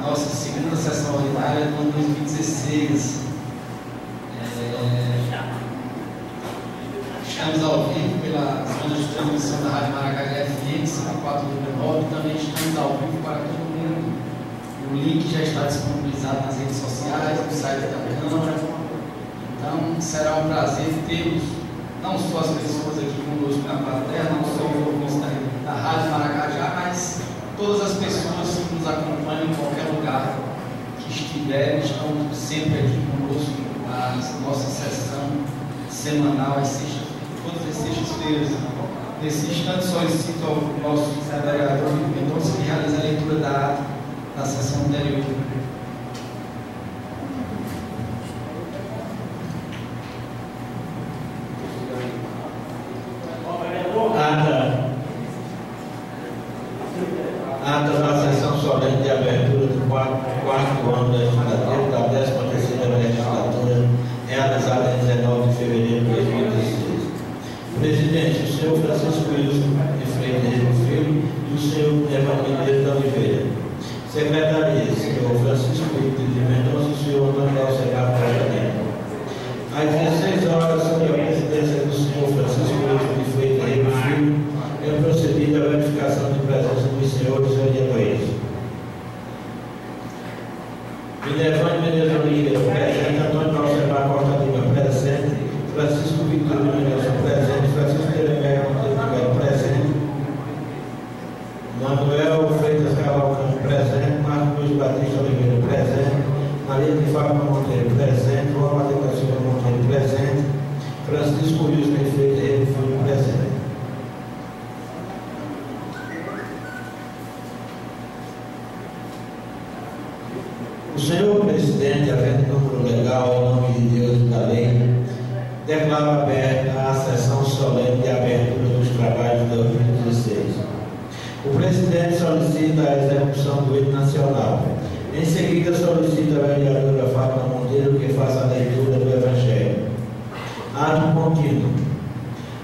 nossa segunda sessão ordinária do ano 2016. Estamos ao vivo pela zona de transmissão da Rádio Maracajá FM 54,9. Também estamos ao vivo para todo mundo. O link já está disponibilizado nas redes sociais, no site da Câmara. Então, será um prazer termos não só as pessoas aqui conosco na plateia, não só os ouvintes da Rádio Maracajá, mas todas as pessoas que nos acompanham em qualquer lugar que estiverem, estão sempre aqui conosco na nossa sessão semanal, todas as sextas-feiras. Nesse instante, solicito ao nosso vereador Mendonça que realize a leitura da ata da sessão anterior. Ata da sessão solene de abertura do quarto ano da legislatura, da 13ª legislatura, realizada em 19 de fevereiro de 2016. Presidente, o senhor Francisco Wilson de Freitas Filho e o senhor Evangelho da Oliveira. Secretaria, senhor Francisco Wilson de Mendonça e o senhor Antônio Alcegar Pajanete. Às 16 horas, sob a presidência do senhor Francisco Wilson de Freitas Filho, é procedida a verificação de presença dos senhores vereadores. Minervane Menezes Oliveira, presente. Antônio Alcegar Costa Lima, presente. Francisco Victor Mendonça, presente. Francisco Jeremias Monteiro, presente. Manuel Freitas Cavalcante, presente. Marcos Luiz Batista Oliveira, presente. Maria de Fátima Monteiro, presente. João Matheus Silva Monteiro, presente. Francisco Wilson de Freitas Filho, presente. O senhor presidente, havendo número legal em nome de Deus e da lei, declara aberta a sessão solene de abertura dos trabalhos de 2016. O presidente solicita a execução do hino nacional. Em seguida, solicita a vereadora Fátima Monteiro que faça a leitura do Evangelho. Ato contínuo.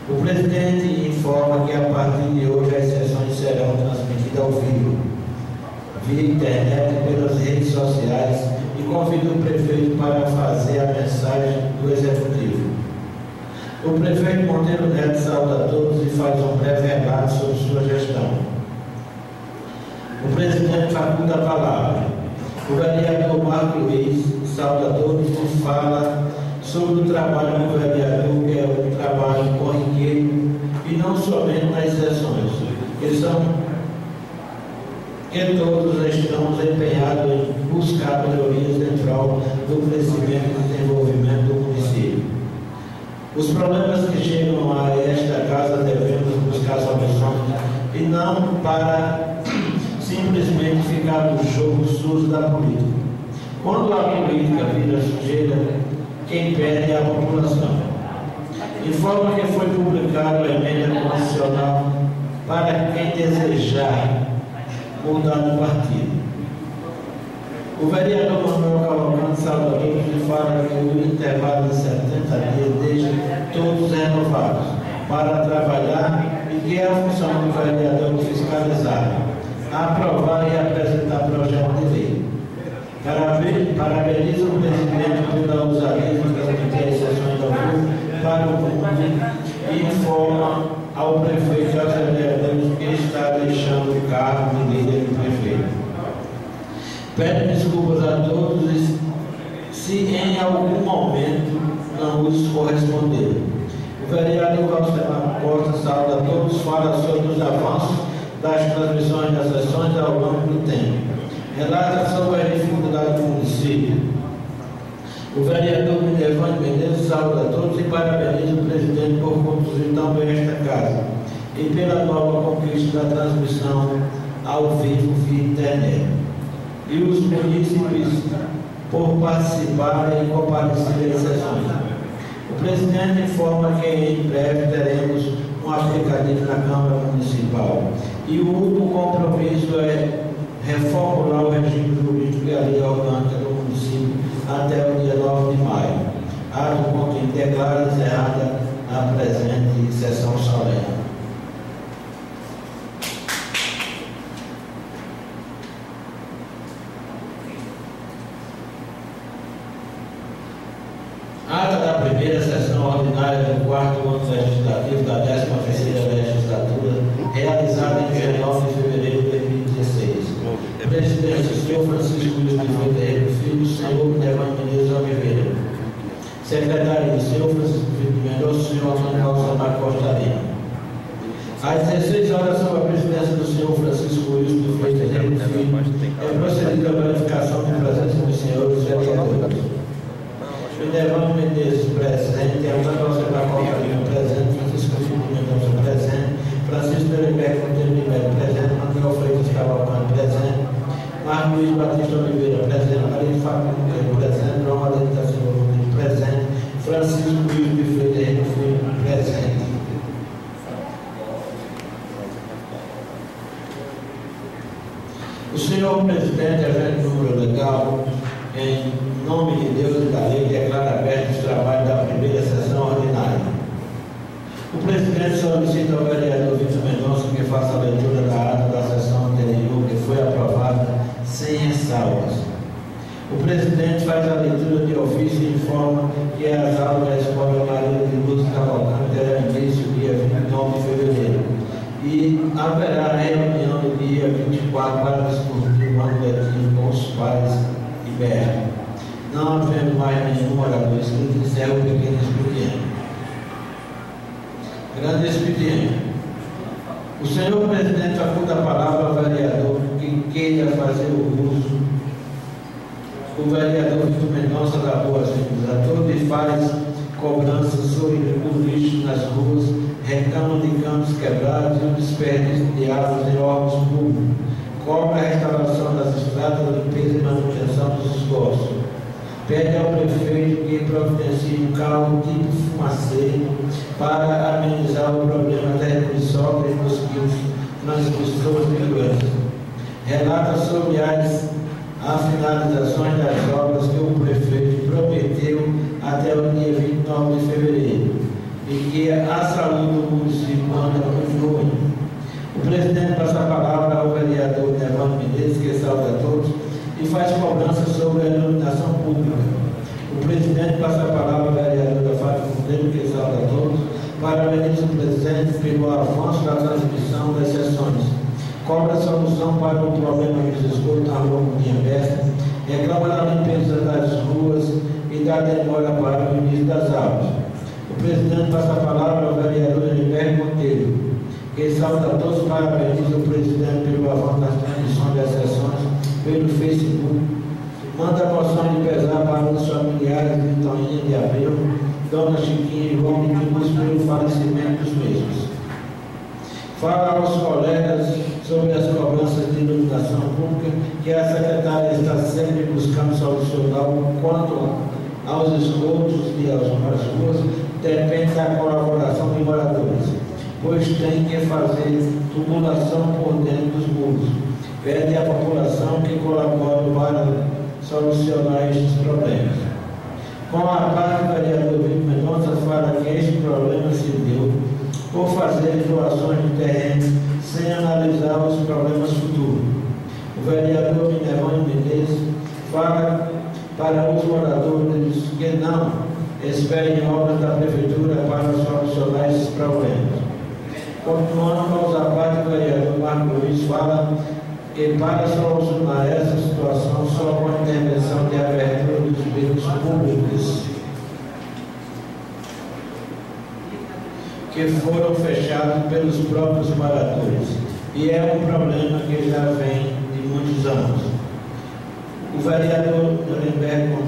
O presidente informa que a partir de hoje as sessões serão transmitidas ao vivo, via internet e pelas redes sociais, e convida o prefeito para fazer a mensagem do executivo. O prefeito Monteiro Neto sauda a todos e faz um breve relato sobre sua gestão. O presidente faculta a palavra. O vereador Marco Luiz sauda a todos e fala sobre o trabalho do vereador, que é um trabalho corriqueiro, e não somente nas sessões, que todos estamos empenhados em buscar melhorias em prol do crescimento e desenvolvimento do município. Os problemas que chegam a esta casa devemos buscar soluções e não para simplesmente ficar no jogo sujo da política. Quando a política vira sujeira, quem perde é a população. Informa que foi publicada a emenda constitucional para quem desejar mudar de partido. O vereador Manuel Cavalcante sauda e fala que o intervalo de 70 dias deixa todos renovados para trabalhar e que é a função do vereador fiscalizar, aprovar e apresentar projeto de lei. Parabeniza o presidente pela ousadia de transmitir as sessões da rua para o público e informa ao prefeito e aos vereadores que está deixando o cargo de líder do prefeito. Pede desculpas a todos se em algum momento não os corresponder. O vereador Alcemar Costa sauda a todos, fala sobre os avanços das transmissões das sessões ao longo do tempo. Relata sobre as dificuldades do município. O vereador Minervane Menezes sauda a todos e parabeniza o presidente por conduzir tão bem esta casa e pela nova conquista da transmissão ao vivo via internet. E os munícipes por participarem e comparecerem às sessões. O presidente informa que em breve teremos um aplicativo na Câmara Municipal. E o último compromisso é reformular o regime jurídico e a lei orgânica do município até o dia 9 de maio. Ato com que declara encerrada a presente sessão solene. primeira sessão ordinária do 4º ano legislativo da 13ª legislatura, realizada em 19 de fevereiro de 2016. Presidente, o senhor Francisco Luiz de Freitas Filho, o senhor Minerval Menezes Oliveira. Secretaria, o senhor Francisco Filho Mendonça, o senhor Antônio Calçamar Costa Lima. Às 16 horas, sob a presidência do senhor Francisco Luiz de Freitas Filho, é procedida a verificação de presença dos senhores vereadores. Minerval Menezes, presente. Antônio Calçamar Costa Lima, presente. Francisco Filho Mendonça, presente. Francisco Deleberto Monteiro de Melo, presente. Manuel Freitas Cavalcante, presente. Marcos Luiz Batista Oliveira, presente. Maria Fábio Monteiro, presente. João Adelino da Silva Monteiro, presente. Francisco Luiz de Freitas Filho, presente. O senhor presidente, agente número legal, em nome de Deus e da lei, declara aberto os trabalhos da primeira sessão ordinária. O presidente solicita ao vereador Vitor Mendonça que faça a leitura da ata da sessão anterior, que foi aprovada sem ressalvas. O presidente faz a leitura de ofício e informa que as aulas da Escola Maria de Lourdes Cavalcante terão início dia 29 de fevereiro. E haverá reunião no dia 24 para discutir o ano letivo com os pais e mestres. Não havendo mais nenhum orador inscrito, encerra o pequeno expediente. Grande expediente. O senhor presidente faculta a palavra ao vereador que queira fazer o uso. O vereador Vitor Mendonça da Boas Vindas a todos e faz cobranças sobre o lixo nas ruas, reclama de campos quebrados e o desperdício de águas em órgãos públicos, cobra a restauração das estradas, limpeza e manutenção dos esgotos, pede ao prefeito que providencie um carro tipo fumaceiro para amenizar o problema terra-de-sogra e mosquitos transmissores de doenças, relata sobre as finalizações das obras que o prefeito prometeu até o dia 29 de fevereiro e que a saúde do município anda muito ruim. O presidente passa a palavra ao vereador Minerval Menezes, que saúda a todos, e faz cobrança sobre a iluminação pública. O presidente passa a palavra ao vereador da Fábio Monteiro, que saúda a todos, parabeniza o presidente pelo avanço da transmissão das sessões. Cobra solução para o problema dos esgotos na rua Mundinha Besta, reclama da limpeza das ruas e da demora para o início das aulas. O presidente passa a palavra ao vereador Heriberto Monteiro, que saúda a todos, parabeniza o presidente pelo avanço das transmissões das sessões pelo Facebook, manda a moção de pesar para os familiares de Toninha de Abreu, Dona Chiquinha e João de Quimus pelo falecimento dos mesmos. Fala aos colegas sobre as cobranças de iluminação pública, que a secretária está sempre buscando solucionar quanto aos esgotos e às ruas, depende da colaboração de moradores, pois tem que fazer tubulação por dentro dos muros. Pede à população que colabore para solucionar estes problemas. Com a parte do vereador Vitor Mendonça, fala que este problema se deu por fazer doações de terreno sem analisar os problemas futuros. O vereador Minerval Menezes fala para os moradores que não esperem obras da prefeitura para solucionar esses problemas. Continuando com os abates, o vereador Marcos Luiz fala que para solucionar essa situação só com a intervenção de abertura dos bens públicos que foram fechados pelos próprios moradores. E é um problema que já vem de muitos anos. O vereador Heriberto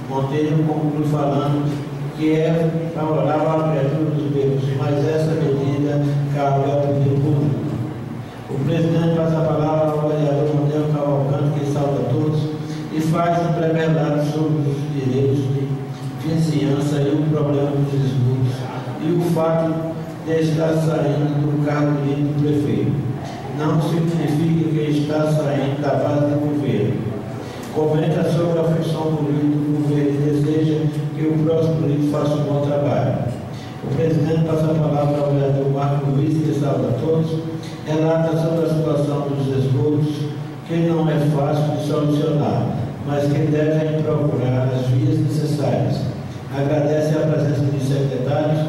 Monteiro conclui falando que é favorável à abertura dos becos, mas essa medida cabe ao poder público. O presidente passa a palavra ao vereador Manuel Cavalcante, que saúda a todos, e faz um pré-verdade sobre os direitos de vizinhança e o problema dos esgotos e o fato de estar saindo do cargo do prefeito. Não significa que está saindo da base do governo. Comenta sobre a função política do governo e deseja que o próximo político faça um bom trabalho. O presidente passa a palavra ao vereador Marcos Luiz, que saúda a todos, relata sobre a situação dos esgotos, que não é fácil de solucionar, mas que devem procurar as vias necessárias. Agradece a presença dos secretários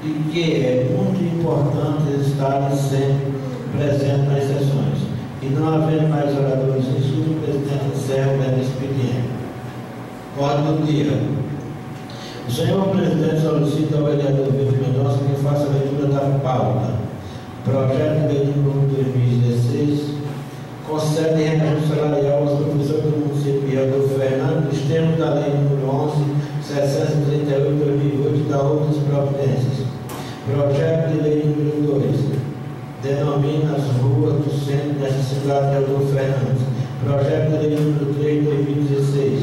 e que é muito importante estarem sempre presentes nas sessões. E não havendo mais oradores inscritos, o presidente encerra o expediente. Ordem do dia. O senhor presidente solicita ao vereador Vitor Mendonça que faça a leitura da pauta. Projeto de lei número 2016 concede reajuste salarial aos professores do município de Adolfo Fernandes, nos termos da lei número 11.738/2008 da outras providências. Projeto de lei número 2 denomina as ruas do centro desta cidade de Adolfo Fernandes. Projeto de lei número 3/2016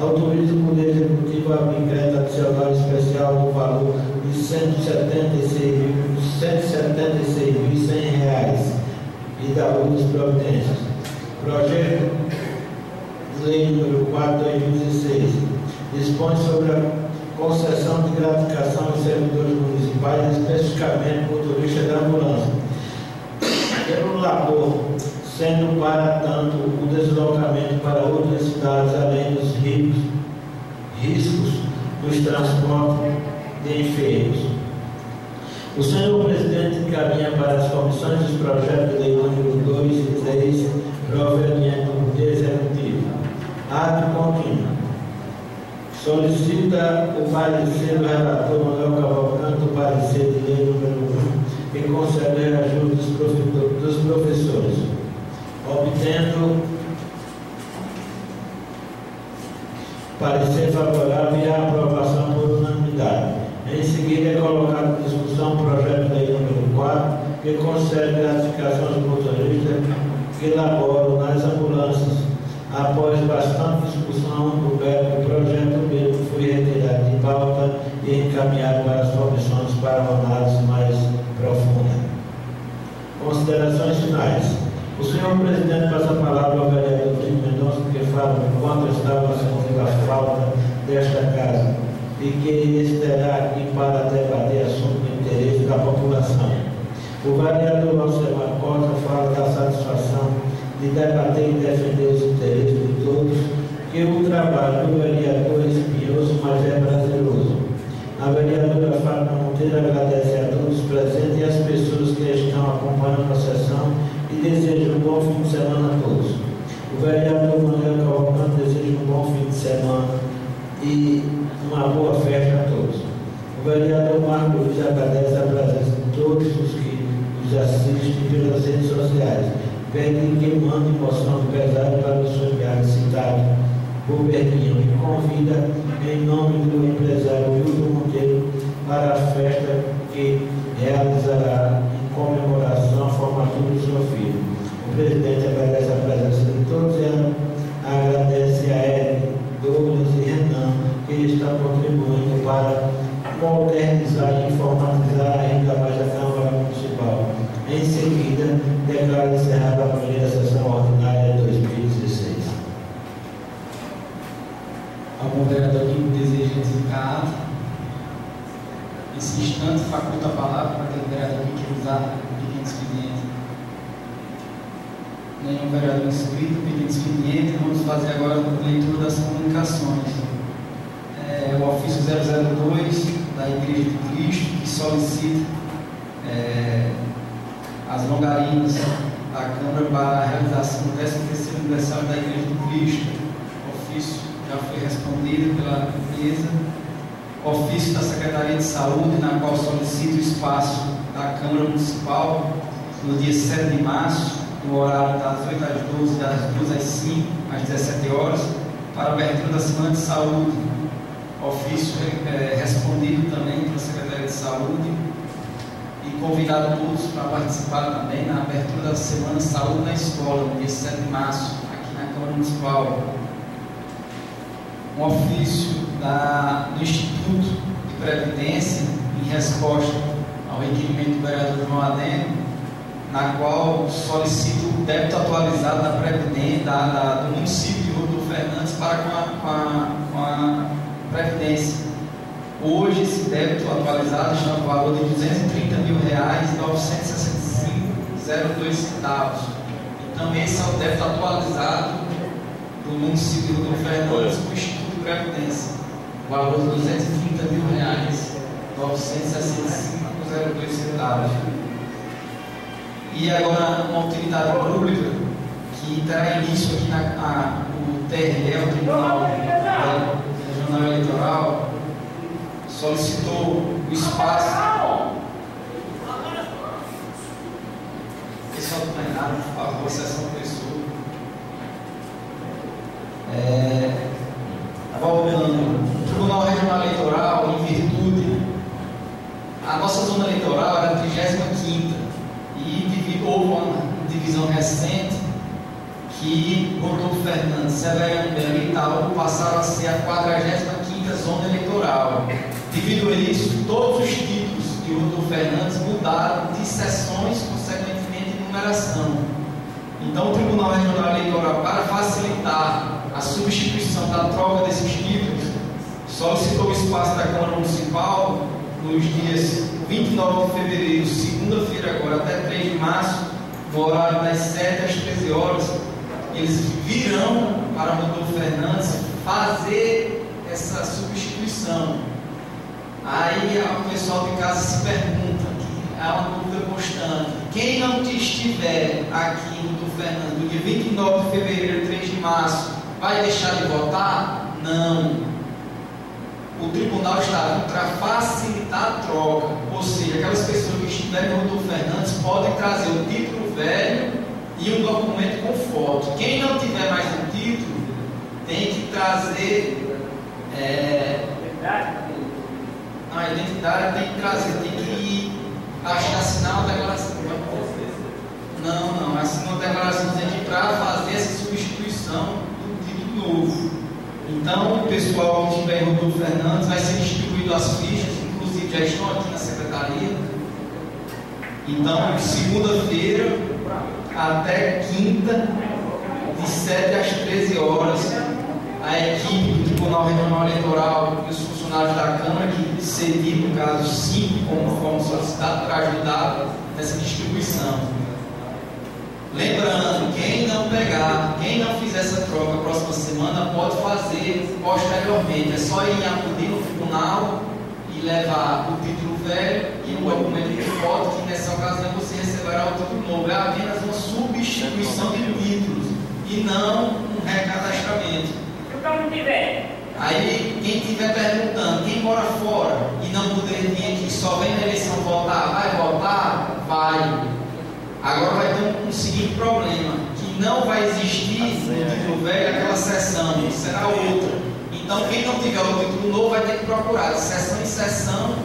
autoriza o Poder Executivo a decreto adicional especial no valor de R$ 176.100 e da outras providências. Projeto de lei número 4/2016 dispõe sobre a concessão de gratificação aos servidores municipais, especificamente motoristas da ambulância, pelo labor, sendo para tanto o deslocamento para outras cidades, além dos riscos dos transportes de enfermos. O senhor presidente encaminha para as comissões dos projetos de lei número 2 e 3, provenientes do Poder Executivo. Ato contínuo. Solicita o parecer do relator Manuel Cavalcante, o parecer de lei número 1, que conceder ajuda dos professores, obtendo parecer favorável e a aprovação por unanimidade. Em seguida, é colocado em discussão o projeto de lei número 4, que concede gratificação aos motoristas que laboram nas ambulâncias. Após bastante discussão, o projeto mesmo foi retirado de pauta e encaminhado para as comissões para uma análise mais profunda. Considerações finais. O senhor presidente passa a palavra ao vereador Vitor Mendonça, que fala quando estava sentindo a falta desta casa e que estará aqui para debater assuntos de interesse da população. O vereador Alcemar Costa fala da satisfação de debater e defender os interesses de todos, que o trabalho do vereador é espinhoso, mas é prazeroso. A vereadora Fátima Monteiro agradece a todos os presentes e as pessoas que estão acompanhando a sessão e deseja um bom fim de semana a todos. O vereador Manuel Cavalcante deseja um bom fim de semana e uma boa festa a todos. O vereador Marco Luiz agradece a presença de todos os que nos assistem pelas redes sociais. Pede que mande moção de pesar para o seu enviado citado por Berguinho e convida em nome do empresário Hilton Monteiro para a festa que realizará em comemoração à formatura do seu filho. O presidente agradece a presença de todos e agradece a Ed, Douglas e Renan, que estão contribuindo para modernizar e informatizar ainda mais a Câmara Municipal. Em seguida, declaro encerrada a primeira sessão ordinária de 2016. Algum vereador que deseja desencar esse instante, faculta a palavra para aquele vereador que quer usar o pequeno expediente. Nenhum vereador inscrito, pequeno expediente. Vamos fazer agora a leitura das comunicações. O ofício 002 da Igreja de Cristo, que solicita as longarinas da Câmara para a realização do 13º aniversário da Igreja de Cristo. O ofício já foi respondido pela empresa. Ofício da Secretaria de Saúde, na qual solicita o espaço da Câmara Municipal no dia 7 de março, no horário das 8 às 12, das 2 às 5, às 17 horas, para a abertura da Semana de Saúde. Ofício respondido também pela Secretaria de Saúde e convidado todos para participar também na abertura da Semana de Saúde na escola, no dia 7 de março, aqui na Câmara Municipal. Um ofício do Instituto de Previdência, em resposta ao requerimento do vereador João Adeno, na qual solicita o débito atualizado da Previdência, do município de Adolfo Fernandes para com a Previdência. Hoje, esse débito atualizado está no valor de R$ 230.965,02. Então, esse é o débito atualizado do município de Adolfo Fernandes com o Instituto de Previdência. valor de R$230.965,02. E agora uma utilidade pública que terá início aqui no TRE, o Tribunal Regional Eleitoral, solicitou o espaço. Pessoal do plenário, por favor, sessão pessoa. Voltando, o Tribunal Regional Eleitoral, em virtude, a nossa zona eleitoral era a 35ª e houve uma divisão recente que Rodolfo Fernandes, Severiano Melo e Itaú passaram a ser a 45ª zona eleitoral. Devido a isso, todos os títulos de Rodolfo Fernandes mudaram de seções, consequentemente de numeração. Então, o Tribunal Regional Eleitoral, para facilitar a substituição da troca desses títulos, solicitou o espaço da Câmara Municipal nos dias 29 de fevereiro, segunda-feira agora, até 3 de março, no horário das 7 às 13 horas. Eles virão para Rodolfo Fernandes fazer essa substituição. Aí o pessoal de casa se pergunta, que há uma dúvida constante: quem não estiver aqui em Rodolfo Fernandes no dia 29 de fevereiro, 3 de março, vai deixar de votar? Não. O tribunal está para facilitar a troca, ou seja, aquelas pessoas que estiverem no Rodolfo Fernandes podem trazer o título velho e um documento com foto. Quem não tiver mais um título tem que trazer a identidade, tem que trazer, tem que ir assinar uma declaração. Não, assinar uma declaração para fazer essa substituição do título novo. Então, o pessoal que estiver em Rodolfo Fernandes vai ser distribuído as fichas, inclusive já estão aqui na secretaria. Então, segunda-feira até quinta, de 7 às 13 horas, a equipe do Tribunal Regional Eleitoral e os funcionários da Câmara, que cediam, no caso 5, conforme solicitado, para ajudar nessa distribuição. Lembrando, quem não pegar, quem não fizer essa troca a próxima semana, pode fazer posteriormente. É só ir acudir no tribunal e levar o título velho e um documento de foto, que nessa ocasião você receberá o título novo. É apenas uma substituição de títulos e não um recadastramento. Aí, quem estiver perguntando, quem mora fora e não puder vir aqui, só vem na eleição votar, vai votar? Vai. Agora vai ter um seguinte problema, que não vai existir no título velho aquela seção, será outra. Então, quem não tiver o título novo vai ter que procurar de seção em seção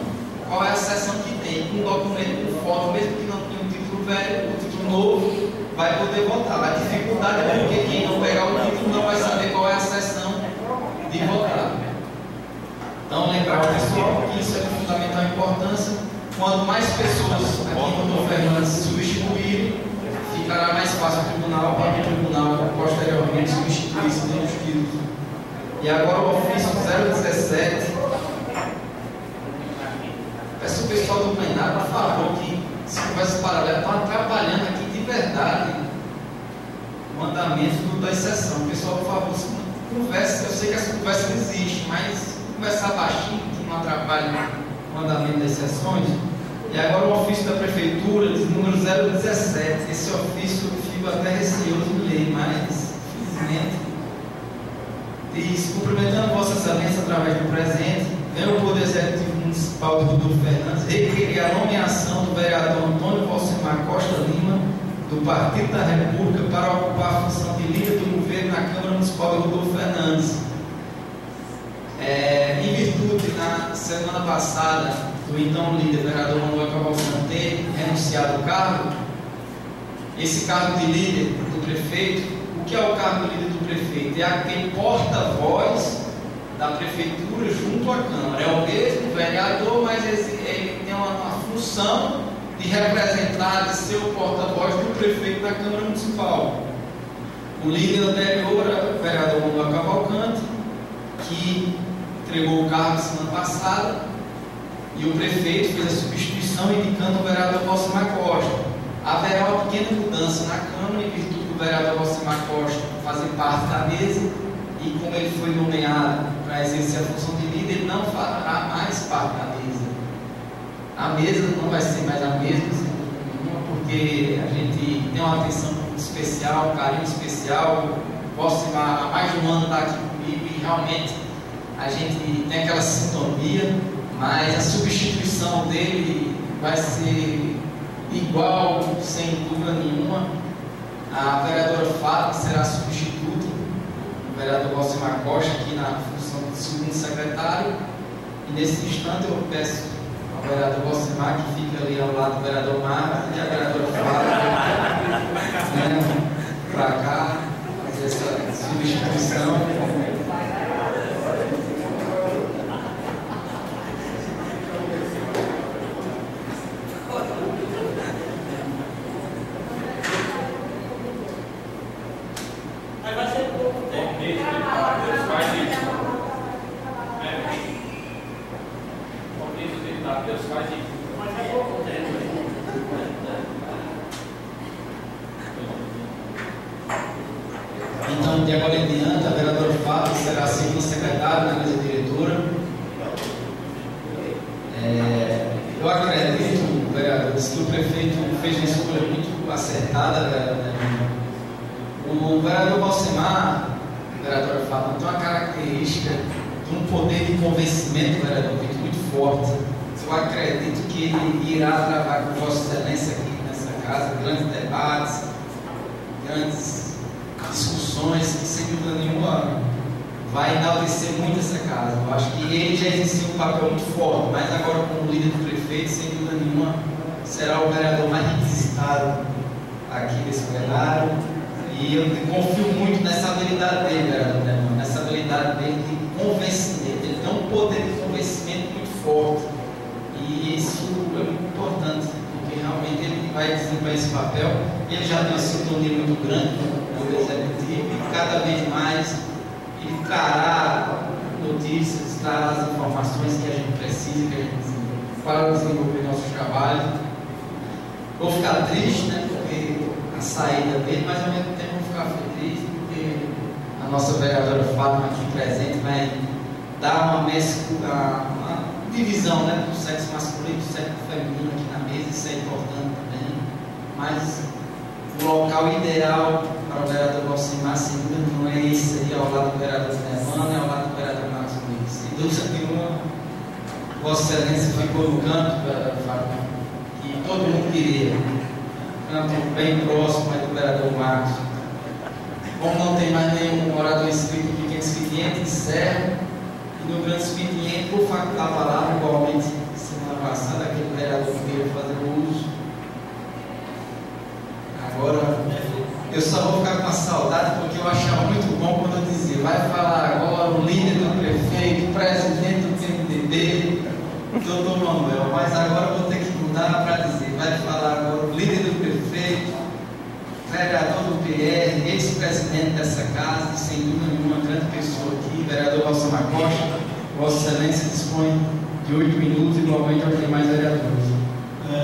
qual é a seção que tem, com um documento com foto, mesmo que não tenha um título velho, o título novo, vai poder votar. A dificuldade é porque quem não pegar o título não vai saber qual é a seção de votar. Então, lembrar ao pessoal que isso é de fundamental importância. Quanto mais pessoas aqui no Rodolfo Fernandes substituírem, ficará mais fácil o tribunal para que o tribunal posteriormente substituísse os títulos. E agora o ofício 017. Peço ao pessoal do plenário, por favor, que se conversa paralela, estão atrapalhando aqui de verdade o andamento da sessão. Pessoal, por favor, conversa. Eu sei que essa conversa não existe, mas conversar baixinho, que não atrapalha o andamento das sessões. E agora o ofício da Prefeitura, de número 017. Esse ofício eu fico até receoso de ler, mas, infelizmente, diz: cumprimentando Vossa Excelência através do presente, vem o Poder Executivo Municipal de Rodolfo Fernandes requerer a nomeação do vereador Antônio Valcimar Costa Lima, do Partido da República, para ocupar a função de líder do governo na Câmara Municipal de Rodolfo Fernandes. Em virtude, na semana passada, do então líder vereador Manuel Cavalcante ter renunciado ao cargo, esse cargo de líder do prefeito, o que é o cargo de líder do prefeito? É aquele porta-voz da prefeitura junto à Câmara. É o mesmo vereador, mas ele tem uma função de representar, de ser o porta-voz do prefeito da Câmara Municipal. O líder anterior era o vereador Manuel Cavalcante, que entregou o cargo semana passada, e o prefeito fez a substituição indicando o vereador Valcimar Costa. Haverá uma pequena mudança na Câmara em virtude do vereador Valcimar Costa fazer parte da mesa e como ele foi nomeado para exercer a função de líder, ele não fará mais parte da mesa. A mesa não vai ser mais a mesma, porque a gente tem uma atenção especial, um carinho especial. O Valcimar há mais de um ano está aqui comigo e realmente a gente tem aquela sintonia, mas a substituição dele vai ser igual, sem dúvida nenhuma. A vereadora Fátima será substituta, o vereador Valcimar Costa, aqui na função de segundo secretário. E nesse instante eu peço ao vereador Valcimar, que fica ali ao lado do vereador Marcos, e a vereadora Fátima, para cá, fazer essa substituição. Então, de agora em diante, a vereadora Fátima será a segunda secretária na mesa diretora. Eu acredito, vereadores, que o prefeito fez uma escolha muito acertada. O vereador Valcimar, vereadora Fátima, tem uma característica de um poder de convencimento, vereador Vitor, muito forte. Eu acredito que ele irá trabalhar com Vossa Excelência aqui nessa casa, grandes debates, grandes discussões, que sem dúvida nenhuma vai enaltecer muito essa casa. Eu acho que ele já exerceu um papel muito forte, mas agora como líder do prefeito, sem dúvida nenhuma, será o vereador mais requisitado aqui desse plenário. E eu confio muito nessa habilidade dele, vereador, nessa habilidade dele de convencimento. Ele tem um poder de convencimento muito forte. E isso é muito importante, porque realmente ele vai desempenhar esse papel. Ele já tem uma sintonia muito grande com o executivo e cada vez mais ele trará notícias, trará as informações que a gente precisa, que a gente para desenvolver nossos trabalhos. Vou ficar triste, porque a saída dele, mas ao mesmo tempo vou ficar feliz, porque a nossa vereadora Fátima aqui presente vai dar uma mescla, uma divisão, do sexo masculino e do sexo feminino aqui na mesa. Isso é importante também, mas o local ideal para o vereador Valcimar, sem dúvida, não é esse aí, ao lado do vereador Nevana, é ao lado do vereador Marcos Luiz. Sem dúvida nenhuma, Vossa Excelência ficou no canto, vereador Fábio, que todo mundo queria, canto bem próximo aí do vereador Marcos. Como não tem mais nenhum orador inscrito no pequeno expediente, encerro. E no grande expediente, vou facultar a palavra, igualmente, semana passada, aquele vereador que veio fazer o uso. Agora, eu só vou ficar com a saudade, porque eu achava muito bom quando eu dizia: vai falar agora o líder do prefeito, o presidente do PMDB, doutor Manuel. Mas agora eu vou ter que mudar para dizer: vai falar agora o líder do prefeito, vereador do PR, ex-presidente dessa casa, sem dúvida nenhuma, uma grande pessoa aqui, vereador Valcimar Costa. Vossa Excelência dispõe de 8 minutos, igualmente aos demais vereadores.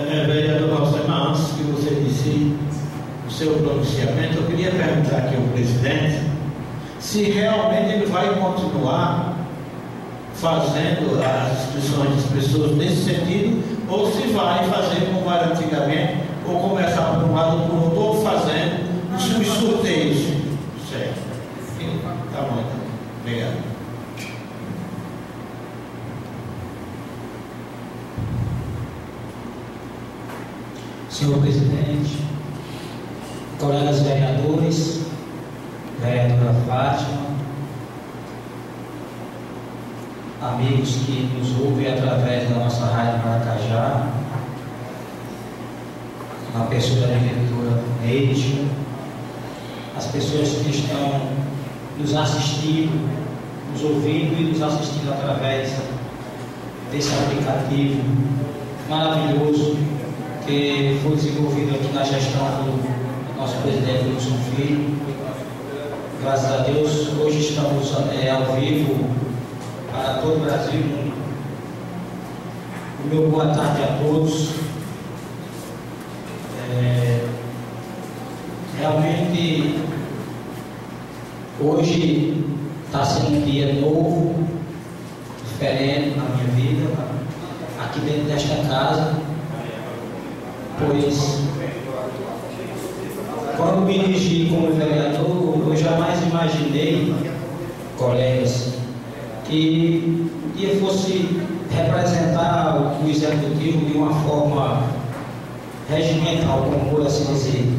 Vereador Valcimar, antes que você disse o seu pronunciamento, eu queria perguntar aqui ao presidente se realmente ele vai continuar fazendo as inscrições das pessoas nesse sentido, ou se vai fazer como era antigamente, ou começar por um lado ou por outro, ou fazendo os sorteios. Certo. Tá bom, então. Obrigado. Senhor presidente, colegas vereadores, vereadora Fátima, amigos que nos ouvem através da nossa Rádio Maracajá, na pessoa da diretora Neide, as pessoas que estão nos assistindo, nos ouvindo e nos assistindo através desse aplicativo maravilhoso que foi desenvolvido aqui na gestão do nosso presidente Wilson Filho. Graças a Deus, hoje estamos ao vivo para todo o Brasil e mundo. O meu boa tarde a todos. Realmente, hoje está sendo um dia novo, diferente na minha vida, aqui dentro desta casa, pois quando me elegi como vereador, eu jamais imaginei, colegas, que eu fosse representar o executivo de uma forma regimental, como por assim dizer.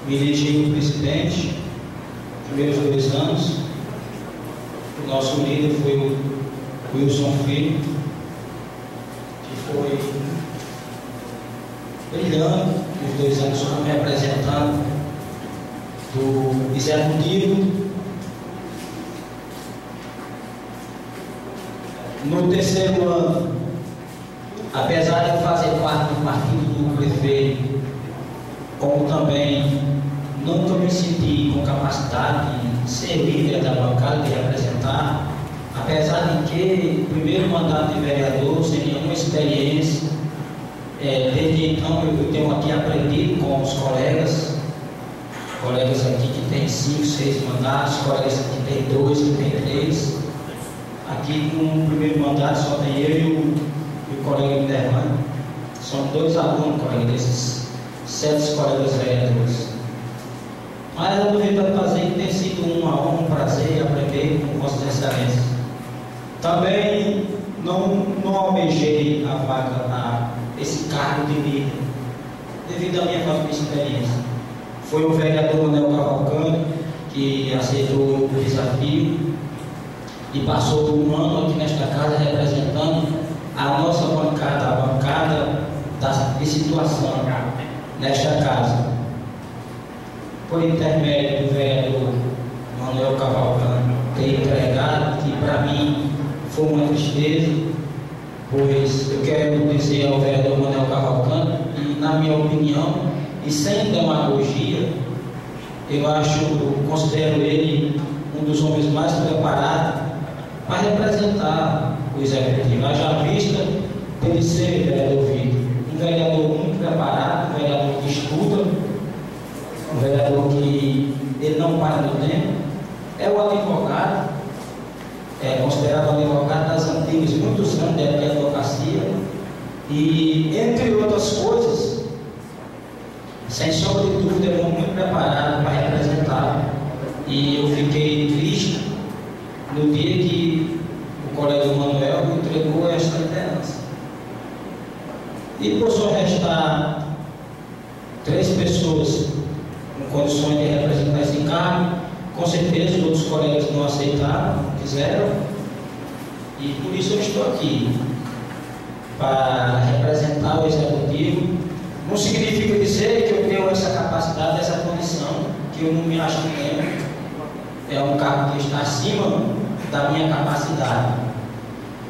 Me elegi o presidente, primeiros 2 anos. O nosso líder foi o Wilson Filho, que foi brilhante nos 2 anos como representante do executivo. No 3º ano, apesar de fazer parte do partido do prefeito, como também nunca me senti com capacidade de ser líder da bancada, de representar, apesar de que o primeiro mandato de vereador, sem nenhuma experiência, desde então eu tenho aqui aprendido com os colegas aqui que têm 5, 6 mandatos, colegas que têm 2, que têm 3. Aqui no primeiro mandato só tem eu e o colega Guilherme. São 2 alunos, colega, desses 7 colegas vereadores. Mas eu aproveito fazer que tem sido uma honra, um prazer aprender com Vossas Excelências. Também não almejei a vaga, esse cargo de líder, devido à minha falta de experiência. Foi o vereador Manuel Cavalcante que aceitou o desafio e passou 1 ano aqui nesta casa representando a nossa bancada, a bancada de situação nesta casa. Por intermédio do vereador Manuel Cavalcante ter entregado, que para mim foi uma tristeza, pois eu quero dizer ao vereador Manuel Cavalcante, e na minha opinião, e sem demagogia, eu considero ele um dos homens mais preparados para representar o executivo. Haja vista dele ser vereador Vitor, um vereador muito preparado, um vereador que estuda, um vereador que ele não para no tempo, é o advogado, é considerado o advogado das antigas, muitos anos de advocacia, e entre outras coisas, sem sombra de dúvida, ele é muito preparado para representar. E eu fiquei triste no dia que o colega Manuel me entregou esta liderança. E por só restar 3 pessoas com condições de representar esse cargo, com certeza os outros colegas não aceitaram, não quiseram, e por isso eu estou aqui, para representar o executivo. Não significa dizer que eu tenho essa capacidade, essa condição, que eu não me acho que tenho. É um cargo que está acima da minha capacidade.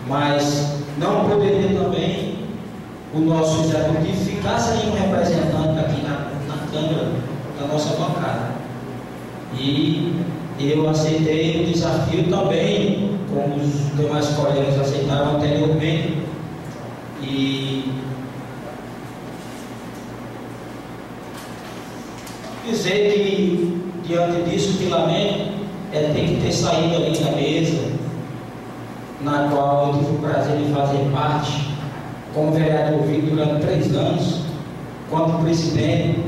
Mas não poderia também o nosso executivo ficar sem um representante aqui na Câmara da nossa bancada. E eu aceitei o desafio também, como os demais colegas aceitaram anteriormente. E dizer que, diante disso, que lamento é ter que ter saído ali da mesa, na qual eu tive o prazer de fazer parte, como vereador Vitor durante 3 anos, quando o presidente,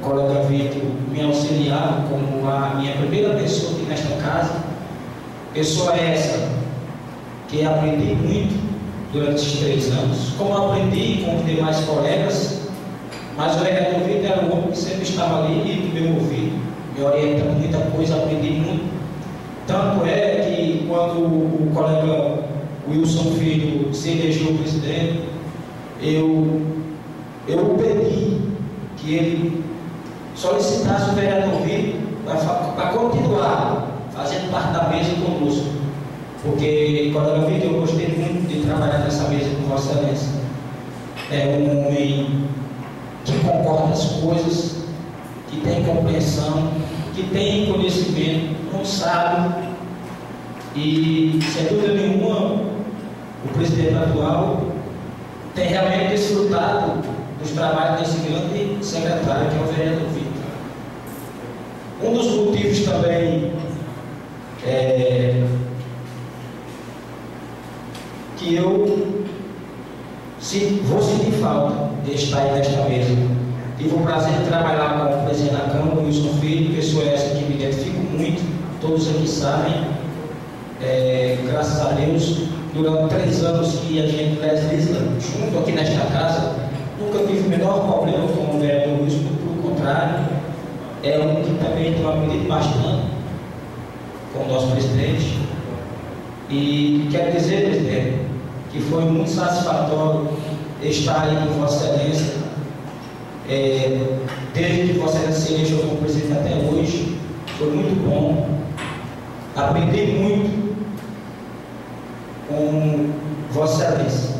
o colega Vitor, me auxiliava como a minha primeira pessoa aqui nesta casa. Pessoa essa que aprendi muito durante esses 3 anos, como aprendi com os demais colegas. Mas o vereador Vitor era um homem que sempre estava ali e me ouviu, me orientando muita coisa, aprendi muito. Tanto é que quando o colega Wilson Filho se elegeu presidente, eu pedi que ele solicitasse o vereador Vitor para continuar fazendo parte da mesa conosco. Porque, colega Vitor, eu gostei muito de trabalhar nessa mesa com Vossa Excelência. É um homem que concorda as coisas, que tem compreensão, que tem conhecimento, não sabe. E, sem dúvida nenhuma, o presidente atual tem realmente desfrutado dos trabalhos desse grande secretário, que é o vereador Vitor. Um dos motivos também vou sentir falta de estar aí nesta mesa. Tive o prazer de trabalhar com o presidente da Câmara, Wilson Filho, pessoa essa que me identifico muito, todos aqui sabem, graças a Deus, durante 3 anos que a gente legisla junto aqui nesta casa, nunca tive o menor problema com o vereador Wilson, pelo contrário, é um que também tem aprendido bastante com o nosso presidente. E quero dizer, presidente, que foi muito satisfatório estar aí com Vossa Excelência, desde que Vossa Excelência se elegeu como presidente até hoje. Foi muito bom, aprendi muito com Vossa Excelência.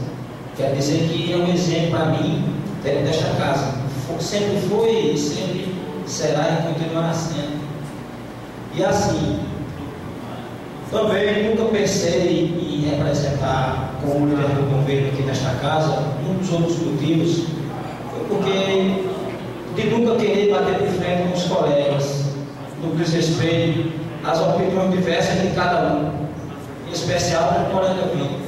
Quero dizer que é um exemplo para mim dentro desta casa. Sempre foi, sempre será e continuará sendo. E assim, também nunca pensei em representar como líder do governo aqui nesta casa. Um dos outros motivos foi porque de nunca querer bater de frente com os colegas, no que diz respeito às opiniões diversas de cada um, em especial com o colega Vitor.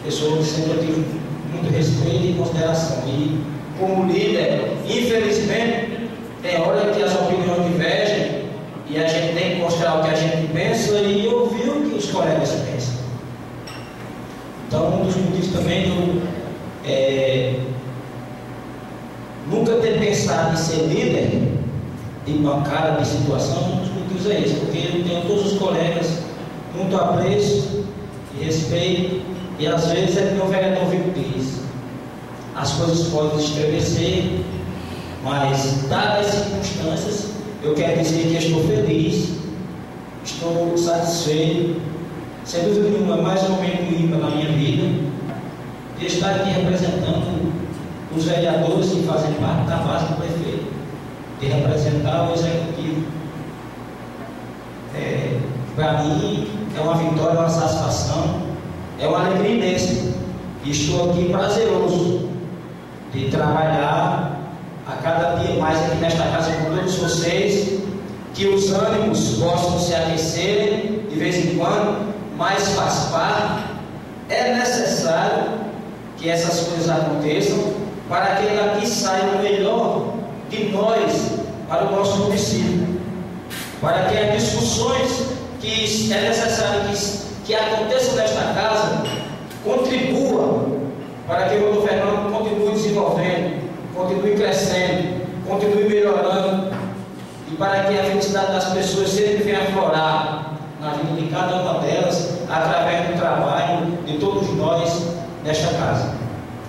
Pessoa que sempre tive muito respeito e consideração. E como líder, infelizmente, tem hora que as opiniões divergem e a gente tem que mostrar o que a gente pensa e ouvir o que os colegas pensam. Então, um dos motivos também do nunca ter pensado em ser líder de bancada, de situação, um dos motivos é esse, porque eu tenho todos os colegas muito apreço e respeito, e às vezes é que o vereador Vitor diz, as coisas podem estremecer, mas dadas as circunstâncias, eu quero dizer que estou feliz, estou satisfeito, sem dúvida nenhuma, mais um momento ímpar na minha vida, de estar aqui representando os vereadores que fazem parte da base do prefeito, de representar o executivo. Para mim, é uma vitória, uma satisfação, é uma alegria imensa. E estou aqui prazeroso de trabalhar a cada dia mais aqui nesta casa com todos vocês, que os ânimos possam se aquecerem de vez em quando, mas faz parte, é necessário que essas coisas aconteçam para que daqui saia o melhor de nós para o nosso município, para que as discussões que é necessário que aconteçam nesta casa contribuam para que o Dr. Fernando continue desenvolvendo, continue crescendo, continue melhorando e para que a felicidade das pessoas sempre venha aflorar na vida de cada uma delas através do trabalho de todos nós nesta casa.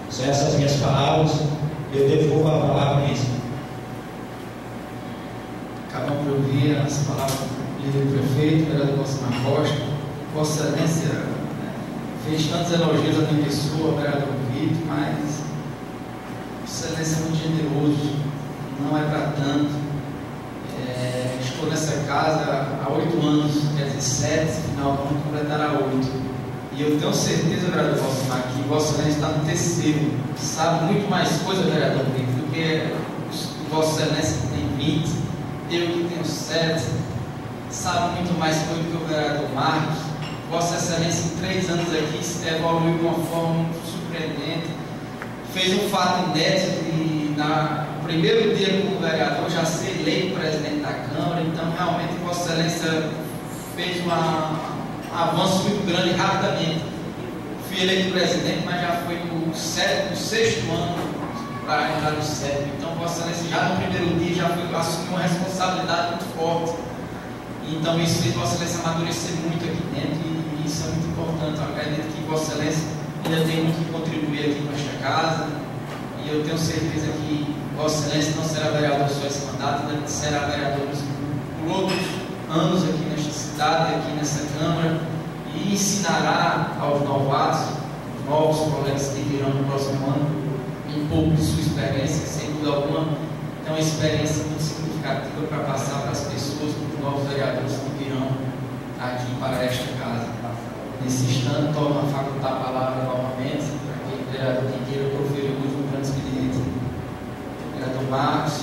São essas minhas palavras, eu devolvo a palavra a isso. Acabamos de ouvir as palavras do líder do prefeito, vereador Valcimar Costa. Vossa Excelência fez tantos elogios à minha pessoa, vereador Vitor, mas Vossa Excelência é muito generoso, não é para tanto. Estou nessa casa há 8 anos, quer dizer, 7, final do ano completará 8. E eu tenho certeza, vereador Valcimar, que Vossa Excelência está no terceiro, sabe muito mais coisa, vereador Vitor, do que Vossa Excelência que tem 20, eu que tenho 7, sabe muito mais coisa do que o vereador Marcos. Vossa Excelência em 3 anos aqui evoluiu de uma forma muito surpreendente, fez um fato inédito de, no primeiro dia como vereador, já ser eleito presidente da Câmara. Então realmente Vossa Excelência fez um avanço muito grande rapidamente. Fui eleito presidente, mas já foi no 6º ano para entrar no 7º. Então Vossa Excelência já no primeiro dia já assumiu uma responsabilidade muito forte. Então isso fez Vossa Excelência amadurecer muito aqui dentro e isso é muito importante. Eu acredito que Vossa Excelência ainda tem muito que contribuir aqui com esta casa e eu tenho certeza que Vossa Excelência não será vereador só esse mandato, ainda será vereador por outros anos aqui nesta cidade, aqui nessa Câmara, e ensinará aos novatos, novos colegas que virão no próximo ano, um pouco de sua experiência, sem dúvida alguma. É uma experiência muito significativa para passar para as pessoas, para os novos vereadores que virão aqui para esta casa. Nesse instante, torno a facultar a palavra novamente para aquele vereador que queira proferir o último grande expediente. O vereador Marcos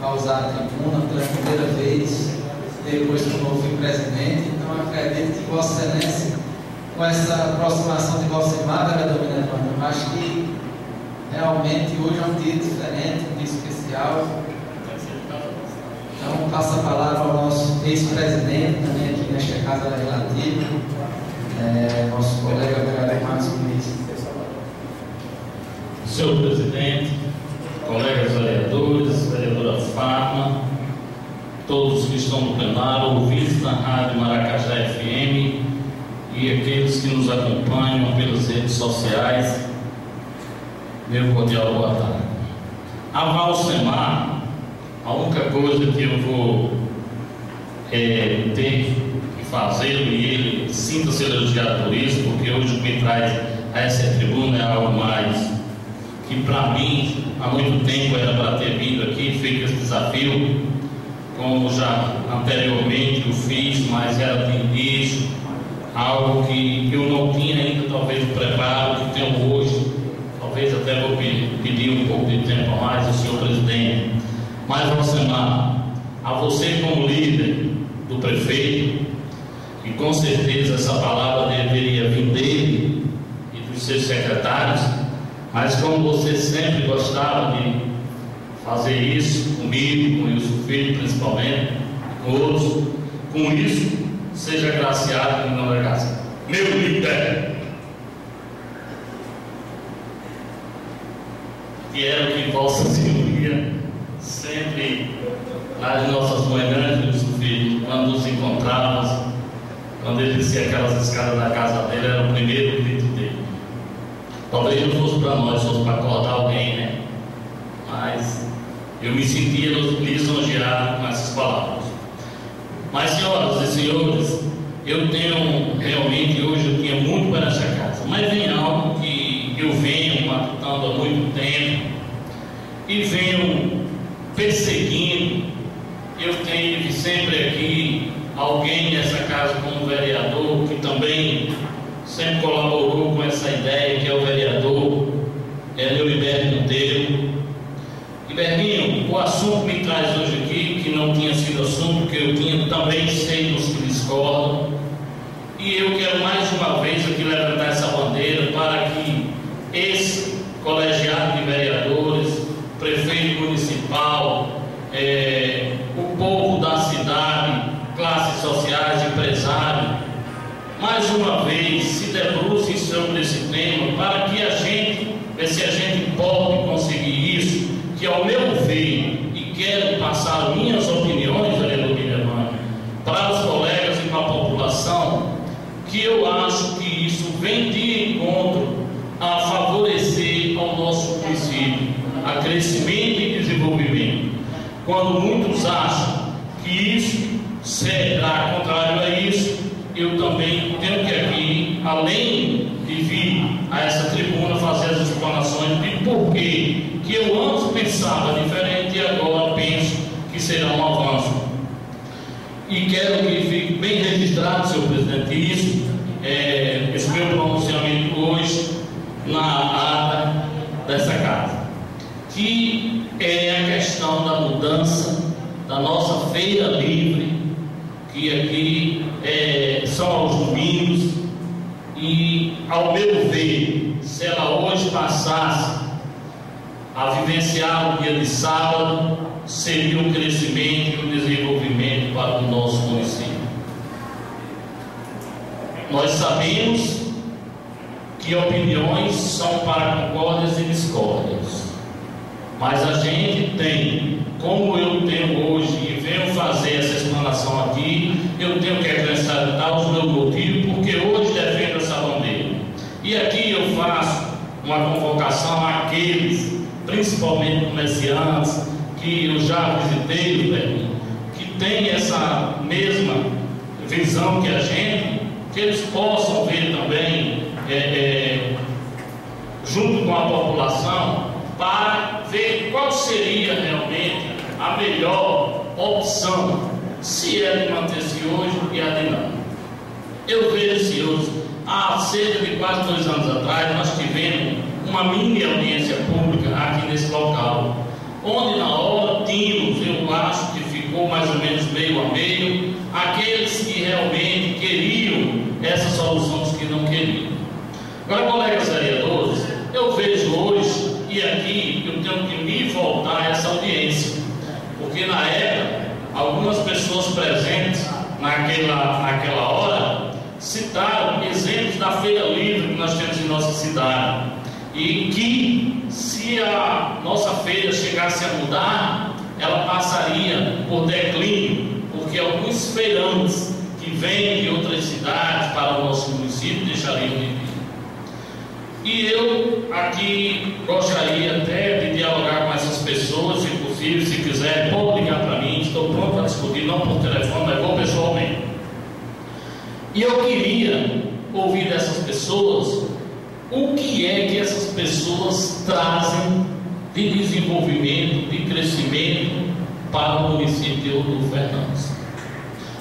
vai usar a tribuna pela primeira vez, depois que o novo presidente. Então, acredito que Vossa Excelência com essa aproximação de Valcimar, vereador Minervano. Eu acho que realmente hoje é um dia diferente, um dia especial. Então, passo a palavra ao nosso ex-presidente, também aqui nesta Casa Legislativa, nosso colega vereador Marcos Muniz. Senhor presidente, colegas vereadores, vereadora Fátima, todos que estão no plenário, ouvintes da Rádio Maracajá FM e aqueles que nos acompanham pelas redes sociais, meu cordial boa tarde. A Valcimar, a única coisa que eu vou ter que fazer, e ele sinta-se elogiado por isso, porque hoje o que me traz a essa tribuna é algo mais que para mim há muito tempo era para ter vindo aqui, feito esse desafio, como já anteriormente eu fiz, mas era de início, algo que eu não tinha ainda talvez o preparo que tenho hoje. Talvez até vou pedir um pouco de tempo a mais ao senhor presidente. Mas, Valcimar, a você como líder do prefeito, e com certeza essa palavra deveria vir dele e dos seus secretários, mas como você sempre gostava de fazer isso comigo, com o Wilson Filho principalmente, com outros, com isso, seja agraciado e não é graça. Meu líder, que era o que Vossa Senhoria sempre nas nossas manhãs, Wilson Filho, quando nos encontrávamos, quando ele descia aquelas escadas da casa dele, era o primeiro grito dele. Talvez não fosse para nós, fosse para acordar alguém, né? Mas eu me sentia lisonjeado com essas palavras. Mas, senhoras e senhores, eu tenho realmente, hoje eu tinha muito para essa casa, mas vem algo que eu venho matutando há muito tempo e venho perseguindo. Eu tenho sempre aqui alguém nessa casa como vereador que também sempre colaborou com essa ideia, que é o vereador Leoliberto Monteiro. E Berninho, o assunto me traz hoje aqui, que não tinha sido assunto, que eu tinha também sei dos que discordam, e eu quero mais uma vez aqui levantar essa bandeira para que esse colegiado de vereadores, prefeito municipal, o povo da cidade, classes sociais, empresários, mais uma vez se debrucem sobre esse tema, para que a gente, se a gente pode conseguir isso, que ao meu ver, e quero passar minhas opiniões, vereador Minervano, para os colegas e para a população, que eu acho que isso vem de encontro a favorecer ao nosso município, a crescimento e desenvolvimento. Quando muitos acham que isso será contrário a isso, eu também tenho que aqui, além de vir a essa tribuna fazer as explanações de porquê que eu antes pensava diferente e agora penso que será um avanço. E quero que fique bem registrado, senhor presidente, isso, esse meu pronunciamento hoje na ata dessa casa, que é a questão da mudança da nossa feira livre, que aqui são aos domingos, e ao meu ver, se ela hoje passasse a vivenciar o dia de sábado, seria um crescimento e um desenvolvimento para o nosso município. Nós sabemos que opiniões são para concórdias e discórdias, mas a gente tem, como eu tenho hoje e venho fazer essa explanação aqui, eu tenho que acrescentar os meus motivos, porque hoje defendo essa bandeira. E aqui eu faço uma convocação àqueles, principalmente comerciantes, que eu já visitei, que tem essa mesma visão que a gente, que eles possam ver também, junto com a população, para ver qual seria realmente a melhor opção, se é de manter-se hoje e a de não. Eu vejo, senhores, há cerca de quase 2 anos atrás, nós tivemos uma mini audiência pública aqui nesse local, onde na hora tínhamos, eu acho que ficou mais ou menos meio a meio, aqueles que realmente queriam essa solução, os que não queriam. Agora, colegas vereadores, eu vejo hoje, e aqui eu tenho que me voltar a essa audiência, porque na época, algumas pessoas presentes naquela hora citaram exemplos da feira livre que nós temos em nossa cidade, e que se a nossa feira chegasse a mudar, ela passaria por declínio, porque alguns feirantes que vêm de outras cidades para o nosso município deixariam de vir. E eu aqui gostaria até de dialogar com essas pessoas, se possível, se quiser, pode ligar para mim, estou pronto para discutir, não por telefone, mas vou pessoalmente. E eu queria ouvir dessas pessoas o que é que essas pessoas trazem de desenvolvimento, de crescimento para o município de Rodolfo Fernandes.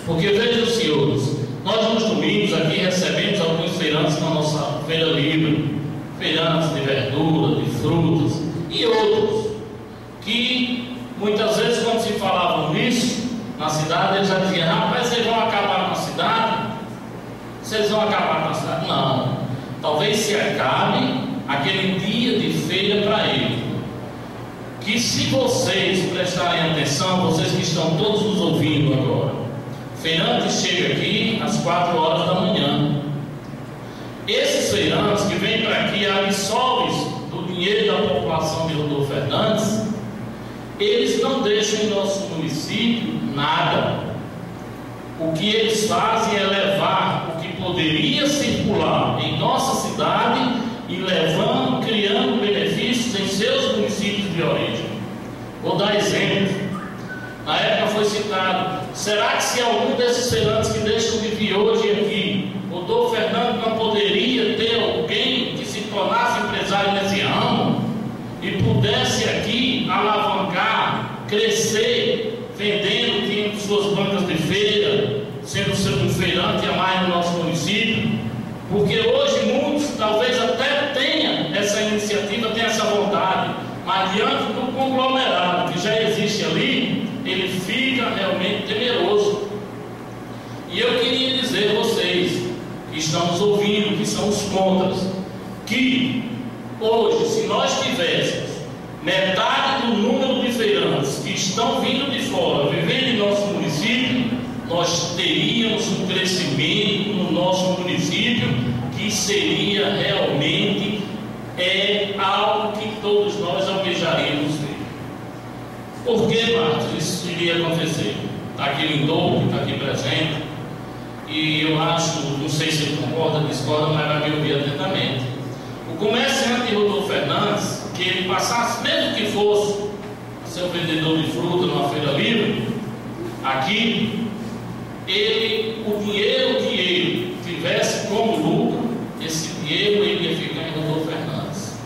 Porque vejam, senhores, nós nos domingos aqui recebemos alguns feirantes na nossa feira livre, feirantes de verdura, de frutas e outros, que muitas vezes quando se falavam nisso na cidade, eles já diziam: rapaz, vocês vão acabar com a cidade? Vocês vão acabar com a cidade? Não, talvez se acabe aquele dia de feira para ele, que se vocês prestarem atenção, vocês que estão todos nos ouvindo agora, feirante chega aqui às 4 horas da manhã. Esses feirantes que vêm para aqui absorvem do dinheiro da população de Rodolfo Fernandes, eles não deixam em nosso município nada. O que eles fazem é levar o que poderia circular em nossa cidade e levando, criando benefícios em seus municípios de origem. Vou dar exemplos. Na época foi citado: será que se algum desses feirantes que deixam de vir hoje aqui, Rodolfo Fernandes não poderia ter alguém que se tornasse empresário nesse ramo e pudesse aqui alavancar, crescer, vendendo, tendo suas bancas de feira, sendo um feirante a mais no nosso município? Porque hoje muitos talvez até tenham essa iniciativa, tenham essa vontade, mas diante do conglomerado que já existe ali, ele fica realmente temeroso. E eu queria dizer a vocês que estão nos ouvindo, que são os contras, que hoje, se nós tivéssemos metade do número de feirantes que estão vindo de fora, vivendo em nosso município, nós teríamos um crescimento no nosso município que seria realmente algo que todos nós almejaríamos ver. Por que, Marcos, isso iria acontecer? Está aqui o Lindor, que está aqui presente, e eu acho, não sei se ele concorda, discorda, mas vai me ouvir atentamente. O comerciante de Rodolfo Fernandes, que ele passasse, mesmo que fosse a ser um vendedor de fruta numa feira livre, aqui, o dinheiro que ele tivesse como lucro, esse dinheiro ele ia ficar em Rodolfo Fernandes.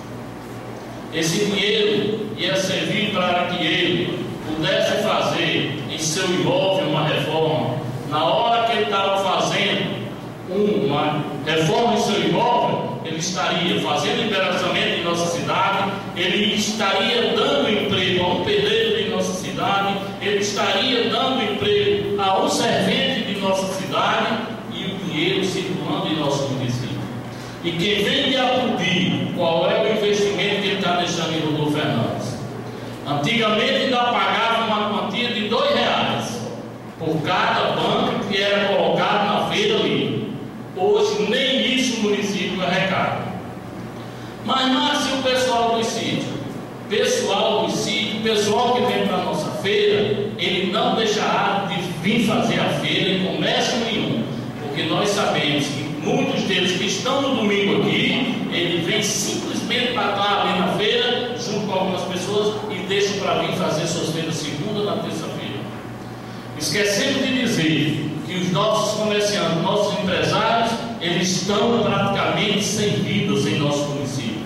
Esse dinheiro ia servir para que ele pudesse fazer em seu imóvel uma reforma. Na hora que ele estava fazendo uma reforma em seu imóvel, ele estaria fazendo embelezamento em nossa cidade, ele estaria dando emprego a um pedreiro de nossa cidade, ele estaria dando emprego a um servente de nossa cidade, e o dinheiro circulando em nosso município. E quem vem de acudir qual é o investimento que ele está deixando em Rodolfo Fernandes? Antigamente ainda pagava uma quantia de R$2 por cada banca que era colocado na feira livre. Hoje nem isso o município arrecada. Mas se o pessoal do sítio, pessoal que vem para a nossa feira, ele não deixará de vir fazer a feira em comércio nenhum, porque nós sabemos que muitos deles que estão no domingo aqui, ele vem simplesmente para estar ali na feira, junto com algumas pessoas, e deixam para vir fazer suas feiras segunda na terça-feira. Esquecemos de dizer que os nossos comerciantes, nossos empresários, eles estão praticamente sem vidas em nosso município.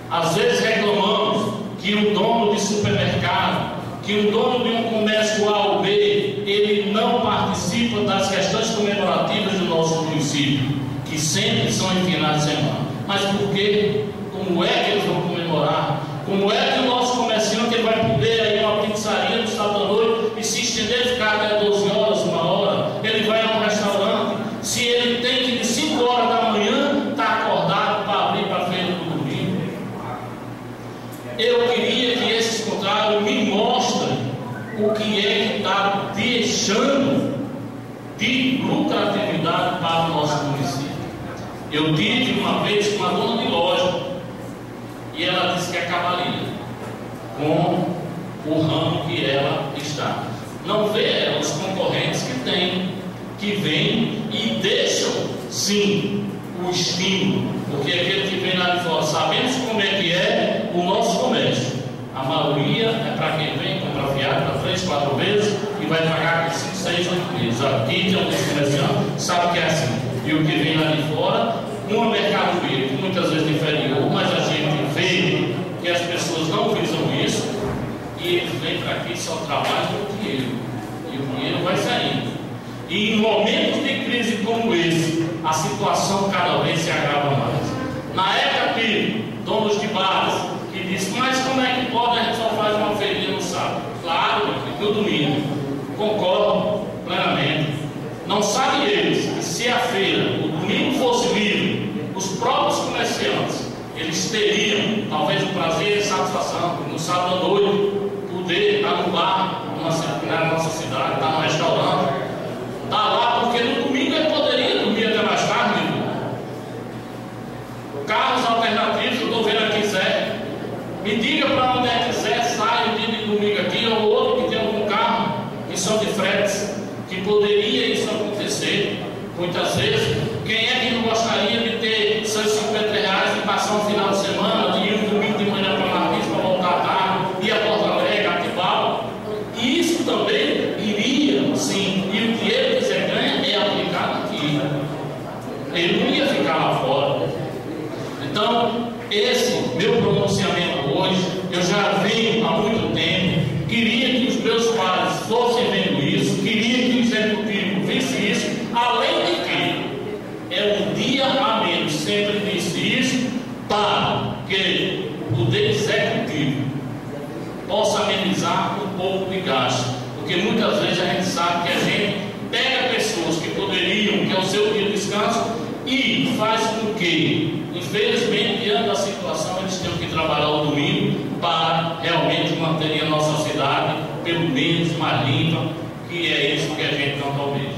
Às vezes reclamamos que um dono de supermercado, que um dono de um comércio A ou B, ele não participa das questões comemorativas do nosso município, que sempre são em finais de semana. Mas por quê? Como é que eles vão comemorar? Como é que o nosso comerciante ele vai poder ir a uma pizzaria no sábado à noite e se estender, ficar até 12 horas, 1 hora? Ele vai a um restaurante, se ele tem que de 5 horas da manhã estar acordado de lucratividade para o nosso município. Eu tive uma vez com uma dona de loja e ela disse que acabaria com o ramo que ela está. Não vê os concorrentes que tem, que vêm e deixam sim o estímulo, porque aquele que vem lá de fora, sabemos como é que é o nosso comércio. A maioria é para quem vem comprar fiado para 3, 4 vezes e vai pagar com 5, 6, 8 meses. Aqui tem alguns comerciantes, sabe que é assim. E o que vem lá de fora, uma mercadoria que muitas vezes é inferior, mas a gente vê que as pessoas não visam isso e eles vêm para aqui só trabalham com dinheiro. E o dinheiro vai saindo. E em momentos de crise como esse, a situação cada vez se agrava mais. Na época que donos de bares que disse, mas como é que pode, a gente só faz uma feirinha no sábado? Claro, no domingo. Concordo plenamente. Não sabem eles que se a feira, o domingo fosse livre, os próprios comerciantes, eles teriam talvez o prazer e satisfação no sábado à noite poder estar no bar na nossa cidade, estar no restaurante, estar lá, porque no domingo ele poderia dormir até mais tarde. Carros alternativos, eu estou vendo aqui Zé, me diga para onde é que Zé sai o dia de domingo aqui, ou outro que tem algum carro que são de fretes, que poderia isso acontecer. Muitas vezes, quem é que não gostaria de ter seus 50 reais e passar um final de semana, de ir um domingo de manhã para Martins para voltar à tarde, ir a Porto Alegre, Atibaia? E isso também iria, sim, e o dinheiro que você ganha é aplicado aqui. Ele não ia ficar lá fora. Então, esse meu pronunciamento hoje, eu já venho há muito tempo, queria que os meus pais fossem vendo isso, queria que o executivo visse isso, além de que é um dia a menos, sempre disse isso, para que o poder executivo possa amenizar um pouco de gasto, porque muitas vezes a gente sabe que a gente pega pessoas que poderiam, que é o seu dia de descanso, e faz com que, infelizmente, diante da situação, eles tenham que trabalhar o domingo para realmente manter a nossa cidade, pelo menos, mais limpa, que é isso que a gente não almeja.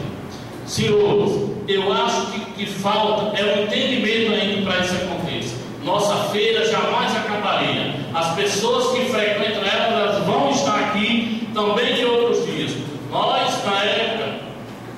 Senhores, eu acho que falta é um entendimento ainda para isso aconteça. Nossa feira jamais acabaria. As pessoas que frequentam ela, elas vão estar aqui também de outros dias. Nós, na época,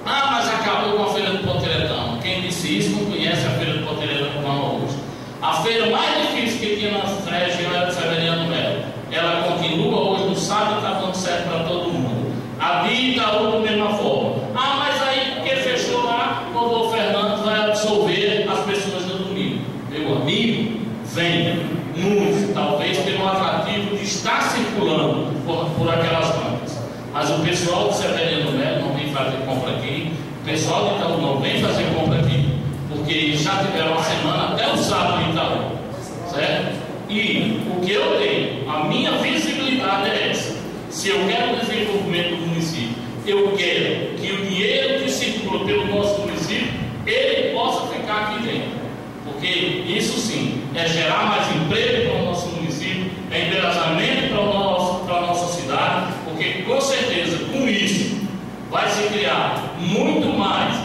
mas acabou com a feira do Poteretama. Quem disse isso não conhece a feira do Poteretama hoje. A feira mais difícil que tinha na região era de Severiano Melo. Ela continua hoje no sábado e está dando certo para todo mundo. A de Itaú da mesma forma. Mas aí porque fechou lá, o doutor Fernando vai absolver as pessoas no domingo. Meu amigo, venha. Muitos, talvez pelo atrativo de estar circulando por aquelas bancas. Mas o pessoal de Severiano Melo não vem fazer compra aqui. O pessoal de Itaú não vem fazer compra aqui. Porque já tiveram uma semana até o sábado em Itaú. Certo? E o que eu tenho, a minha visibilidade é essa. Se eu quero o desenvolvimento do município, eu quero que o dinheiro que circula pelo nosso município, ele possa ficar aqui dentro. Porque isso sim, é gerar mais emprego para o nosso município, é embelezamento para a nossa cidade, porque com certeza com isso vai se criar muito mais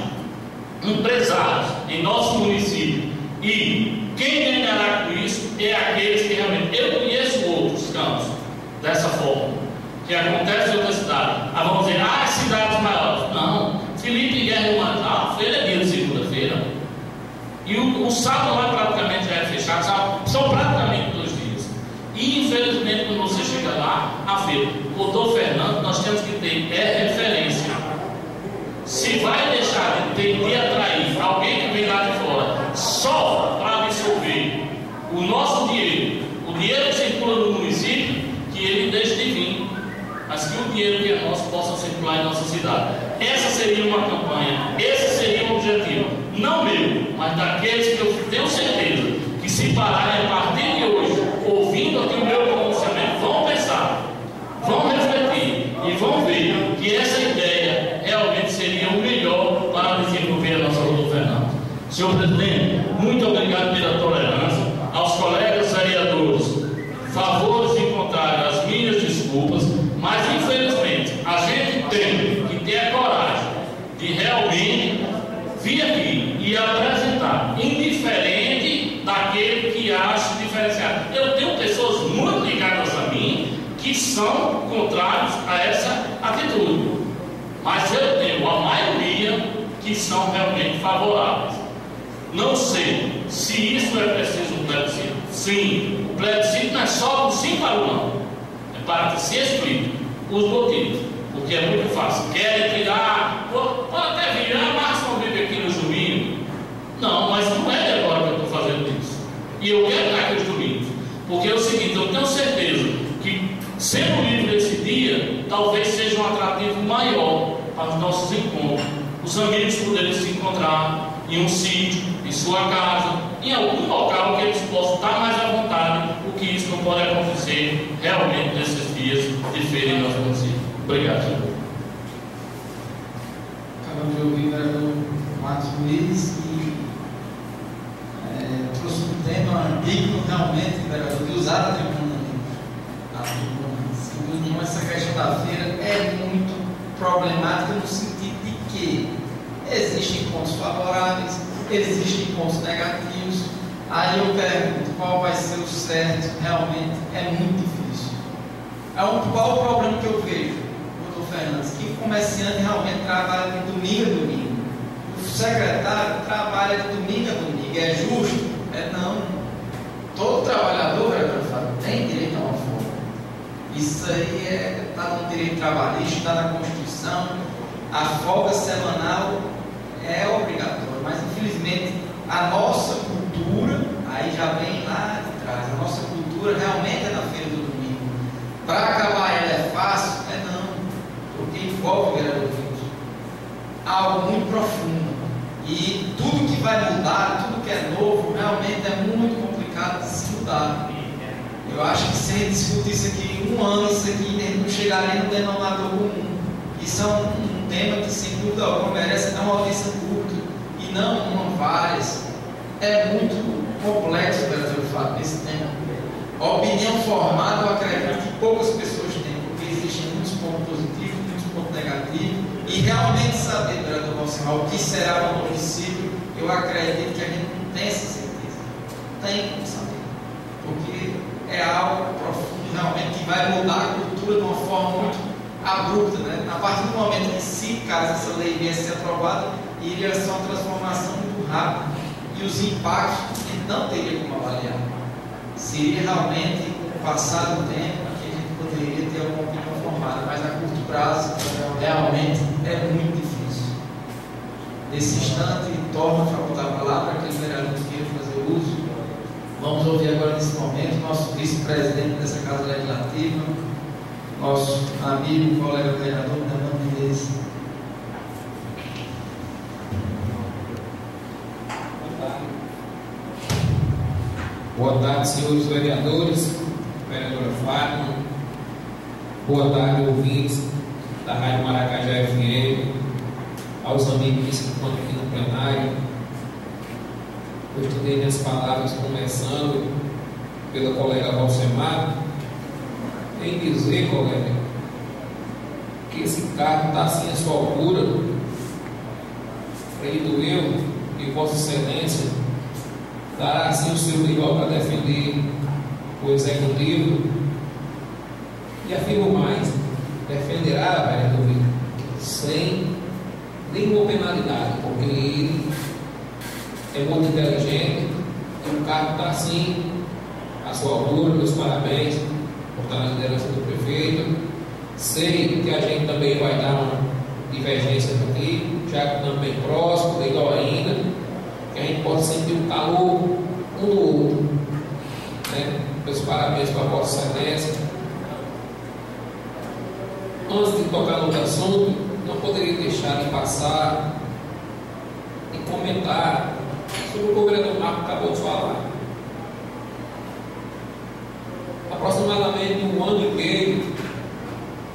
empresários em nosso município. E quem ganhará com isso é aqueles que realmente... Eu conheço outros campos dessa forma, que acontece em outra cidade. Vamos dizer, as cidades maiores. Não, Felipe Guerra do Natal, feira é dia de segunda-feira. E o sábado lá praticamente já é fechado, sabe? São praticamente 2 dias. E infelizmente, quando você chega lá, a feira. O doutor Fernando, nós temos que ter referência. Se vai deixar de atrair alguém que vem lá de fora só para absorver o nosso dinheiro, o dinheiro que circula no município, que ele deixe de vir, mas que o dinheiro que é nosso possa circular em nossa cidade. Essa seria uma campanha, esse seria o objetivo, não meu, mas daqueles que eu tenho certeza que se pararem a partir de hoje, ouvindo aqui o meu pronunciamento, vão pensar, vão refletir e vão ver que essa ideia realmente seria o melhor para desenvolver a nossa Rua Fernando. Senhor presidente, muito obrigado pela tolerância. Aos colegas vereadores, favores de encontrar as minhas desculpas, mas infelizmente a gente tem que ter a coragem de realmente gente vir aqui e apresentar, indiferente daquele que acha diferenciado. Eu tenho pessoas muito ligadas a mim que são contrários a essa atitude, mas eu tenho a maioria que são realmente favoráveis. Não sei se isso é preciso um plebiscito. Sim, o plebiscito não é só do sim para o não, é para que se explique os motivos, porque é muito fácil. Querem tirar, pode até virar, mas não vive aqui no domingo. Não, mas não é de agora que eu estou fazendo isso. E eu quero estar aqui os domingos, porque é o seguinte, eu tenho certeza que sendo livre esse dia, talvez seja um atrativo maior para os nossos encontros. Os amigos poderem se encontrar em um sítio, em sua casa, em algum local que eles possam estar mais à vontade, porque isso não pode acontecer realmente nesses dias de feira em nosso município. Obrigado, senhor. Acabamos de ouvir o vereador Marcos Luiz e trouxe um tema digno realmente, vereador, de usar a tribuna. Sem dúvida nenhuma, essa questão da feira é muito problemática no sentido de que existem pontos favoráveis, existem pontos negativos. Aí eu pergunto, qual vai ser o certo? Realmente é muito difícil. Qual o problema que eu vejo, doutor Fernandes? Que o comerciante realmente trabalha de domingo a domingo. O secretário trabalha de domingo a domingo. É justo? Não. Todo trabalhador, vereador Fábio, tem direito a uma folga. Isso aí está no direito trabalhista, está na Constituição. A folga semanal é obrigatória, mas infelizmente a nossa cultura, aí já vem lá de trás, a nossa cultura realmente é na feira do domingo. Para acabar ela é fácil? Não, porque envolve, vereador Vitor, algo muito profundo. E tudo que vai mudar, tudo que é novo, realmente é muito complicado de se mudar. Eu acho que se a gente discutir isso aqui um ano, isso aqui a gente não chegaria no denominador comum. Isso é um tema que, sem dúvida alguma, merece até uma audiência pública e não uma várias. É muito complexo, vereador Fábio, esse tema. A opinião formada, eu acredito que poucas pessoas têm, porque existem muitos pontos positivos, muitos pontos negativos, e realmente saber, vereador Valcimar, o que será o município, eu acredito que a gente não tem essa certeza. Tem como saber, porque é algo profundo, realmente, que vai mudar a cultura de uma forma muito abrupta, né? A partir do momento que, se caso essa lei viesse a ser aprovada, iria ser uma transformação muito rápida e os impactos a gente não teria como avaliar. Seria realmente, com o passar do tempo, que a gente poderia ter alguma opinião formada, mas a curto prazo realmente é muito difícil. Nesse instante, torno a facultar a palavra para aquele vereador que queira fazer uso. Vamos ouvir agora, nesse momento, nosso vice-presidente dessa Casa Legislativa, nosso amigo e colega vereador Fernando Mendes. Boa tarde, senhores vereadores, vereadora Fátima. Boa tarde, ouvintes da Rádio Maracajá FM, aos amigos que se encontram aqui no plenário. Eu estudei minhas palavras começando pela colega Valcimar, em dizer, colega, que esse cargo está assim à sua altura. Creio eu que Vossa Excelência dará assim o seu melhor para defender o Executivo, e afirmo mais, defenderá, vereador Vitor, sem nenhuma penalidade, porque ele é muito inteligente, e o cargo está assim à sua altura. Meus parabéns por estar na liderança do prefeito. Sei que a gente também vai dar uma divergência aqui, já que também próximo, melhor ainda, que a gente pode sentir um calor um do outro, né? Meus parabéns para a Vossa Excelência. Antes de tocar no outro assunto, não poderia deixar de passar e comentar sobre o que o vereador Marco acabou de falar. Aproximadamente um ano e meio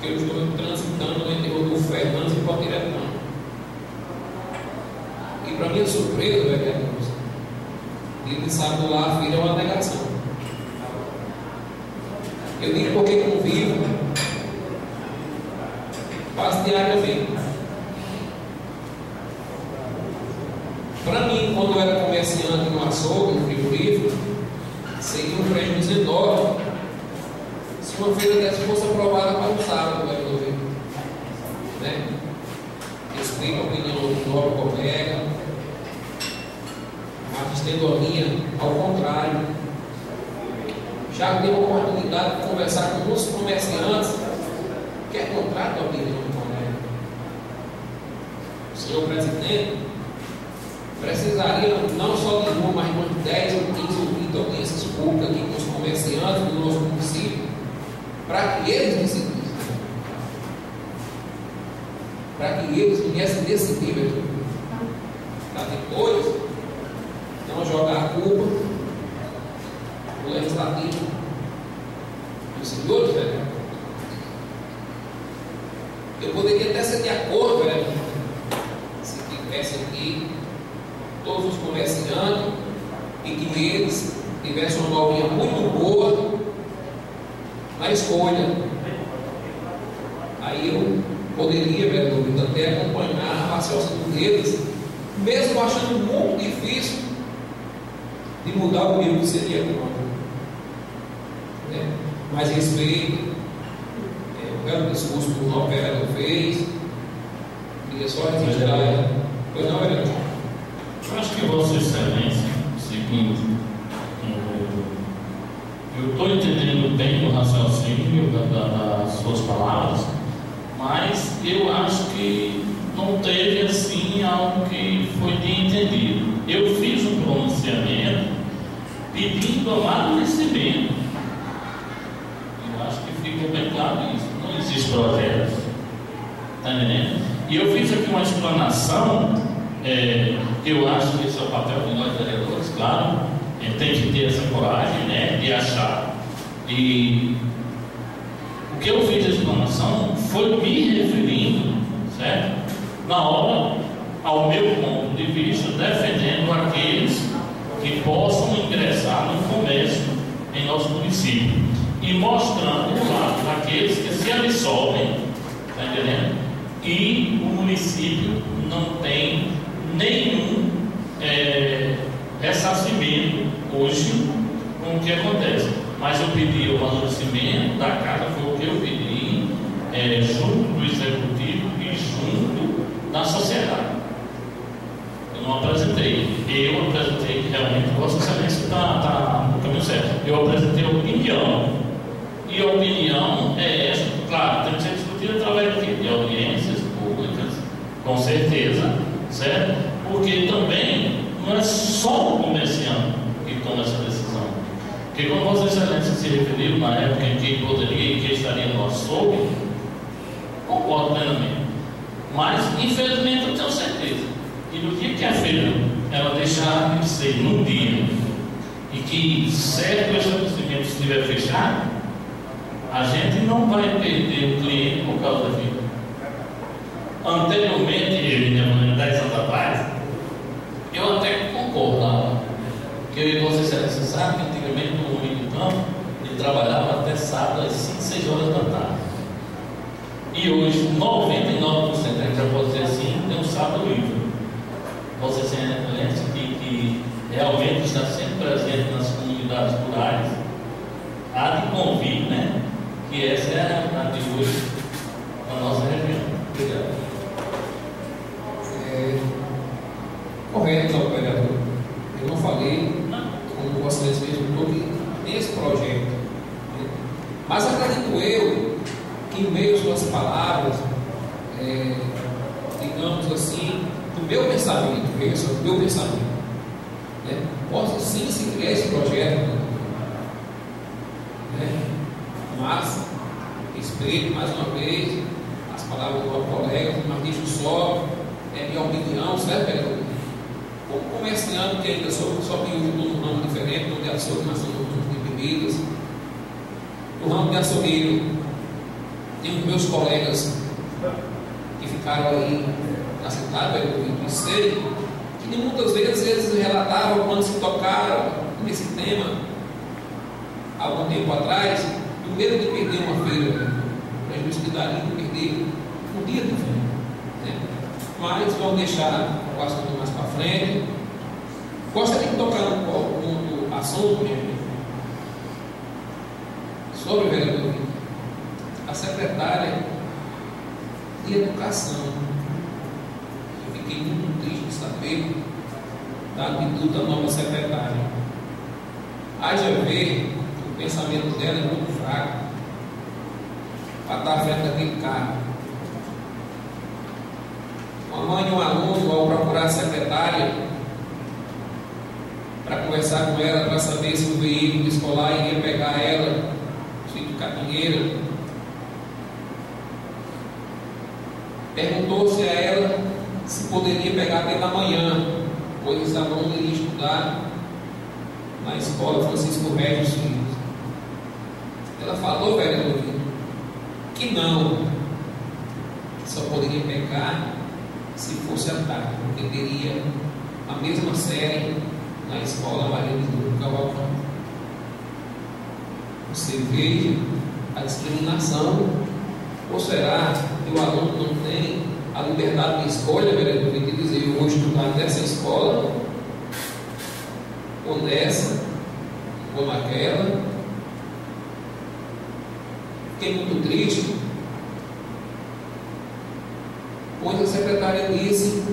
que eu estou transitando no interior do Fernandes e Potiretão. E para minha surpresa, vereadores, ele sabe do lá, a filha é uma negação. Eu digo porque convivo quase diariamente. Para mim, quando eu era comerciante no açougue, no frigorífico, seria um prejuízo enorme se uma feira dessa fosse aprovada para um sábado, né? Respeito a opinião do nobre colega, mas estendo a minha, ao contrário. Já tive a oportunidade de conversar com muitos comerciantes que é contrário à opinião do colega. O senhor presidente precisaria não só de uma, mas de 10 ou 15 ou 20 audiências públicas aqui com os comerciantes do nosso município, para que eles decidissem. Para que eles viessem decidir, para depois não jogar a culpa no legislativo dos senhores, velho. Eu poderia até ser de acordo, velho, se tivesse aqui todos os comerciantes e que eles tivessem uma novinha muito boa na escolha. Aí eu poderia, velho, até acompanhar o raciocínio deles, mesmo achando muito difícil de mudar o meu que seria contra. Né? Mas respeito o belo discurso que o nosso vereador fez, queria só registrar. Pois não, vereador? Eu acho que Vossa Excelência, seguinte, eu estou entendendo bem o raciocínio das suas palavras, mas eu acho que não teve assim algo que foi de entendido. Eu fiz um pronunciamento pedindo amadurecimento. Eu acho que ficou bem claro isso. Não existe projeto. Está entendendo? E eu fiz aqui uma explanação. Eu acho que esse é o papel de nós vereadores, claro. Tem que ter essa coragem, né, de achar. E o que eu fiz a explanação foi me referindo, certo? Na hora, ao meu ponto de vista, defendendo aqueles que possam ingressar no comércio em nosso município e mostrando o lado daqueles que se absorvem, está entendendo? E o município não tem nenhum ressarcimento hoje com o que acontece. Mas eu pedi o amadurecimento da casa, foi o que eu pedi, junto do executivo e junto da sociedade. Eu não apresentei, eu apresentei que realmente Vossa Excelência está no caminho certo. Eu apresentei a opinião, e a opinião é essa, claro, tem que ser discutida através de audiências públicas, com certeza, certo? Porque também não é só o comerciante que toma essa decisão. Porque quando Vossa Excelência se referiu na época em que poderia e que estaria no açougue, concordo plenamente. Mas, infelizmente, eu tenho certeza que no dia que a feira ela deixar de ser num dia e que certo estabelecimento estiver fechado, a gente não vai perder o cliente por causa da feira. Anteriormente, 10 anos atrás, eu até concordava, que eu e Vossa Excelência sabe que antigamente no homem do campo ele trabalhava até sábado às 5, 6 horas da tarde. E hoje 99%, a gente já pode dizer assim, tem um sábado livre. Vossa Excelência que realmente está sempre presente nas comunidades rurais, há de convir, né? Que essa é a realidade de hoje na nossa região. Obrigado. Correto, vereador. Eu não falei, como Vossa Excelência mesmo, nesse projeto. Mas acredito eu que, em meio às suas palavras, digamos assim, do meu pensamento, né, possa sim se criar esse projeto, né? Mas respeito mais uma vez as palavras do meu colega, mas deixo só minha opinião, certo, vereador? Como comerciante, que ainda só que eu estou num ramo diferente, onde açougue nós somos de bebidas, no ramo de açougueiro, tenho meus colegas que ficaram aí na cidade, eu sei que muitas vezes eles relatavam quando se tocaram nesse tema algum tempo atrás, o medo de perder uma feira, o prejuízo que daria de perder um dia de feira, né? Mas vão deixar o assunto mais para frente. Gostaria de tocar um assunto, minha amiga, sobre, vereador, a secretária de Educação. Eu fiquei muito triste de saber da atitude da nova secretária. Haja ver, o pensamento dela é muito fraco para estar à frente daquele cargo. Uma mãe e um aluno, ao procurar a secretária para conversar com ela, para saber se o veículo escolar iria pegar ela, Chico Capinheira, perguntou-se a ela se poderia pegar pela manhã, pois os alunos iriam estudar na escola Francisco Regis Filho. Ela falou, vereador, que não, que só poderia pegar se fosse à tarde, porque teria a mesma série na escola Maria de Lourdes Cavalcante. Você veja a discriminação. Ou será que o aluno não tem a liberdade de escolha, vereador, de dizer eu vou estudar nessa escola, ou nessa, ou naquela? Fiquei muito triste, pois a secretária disse,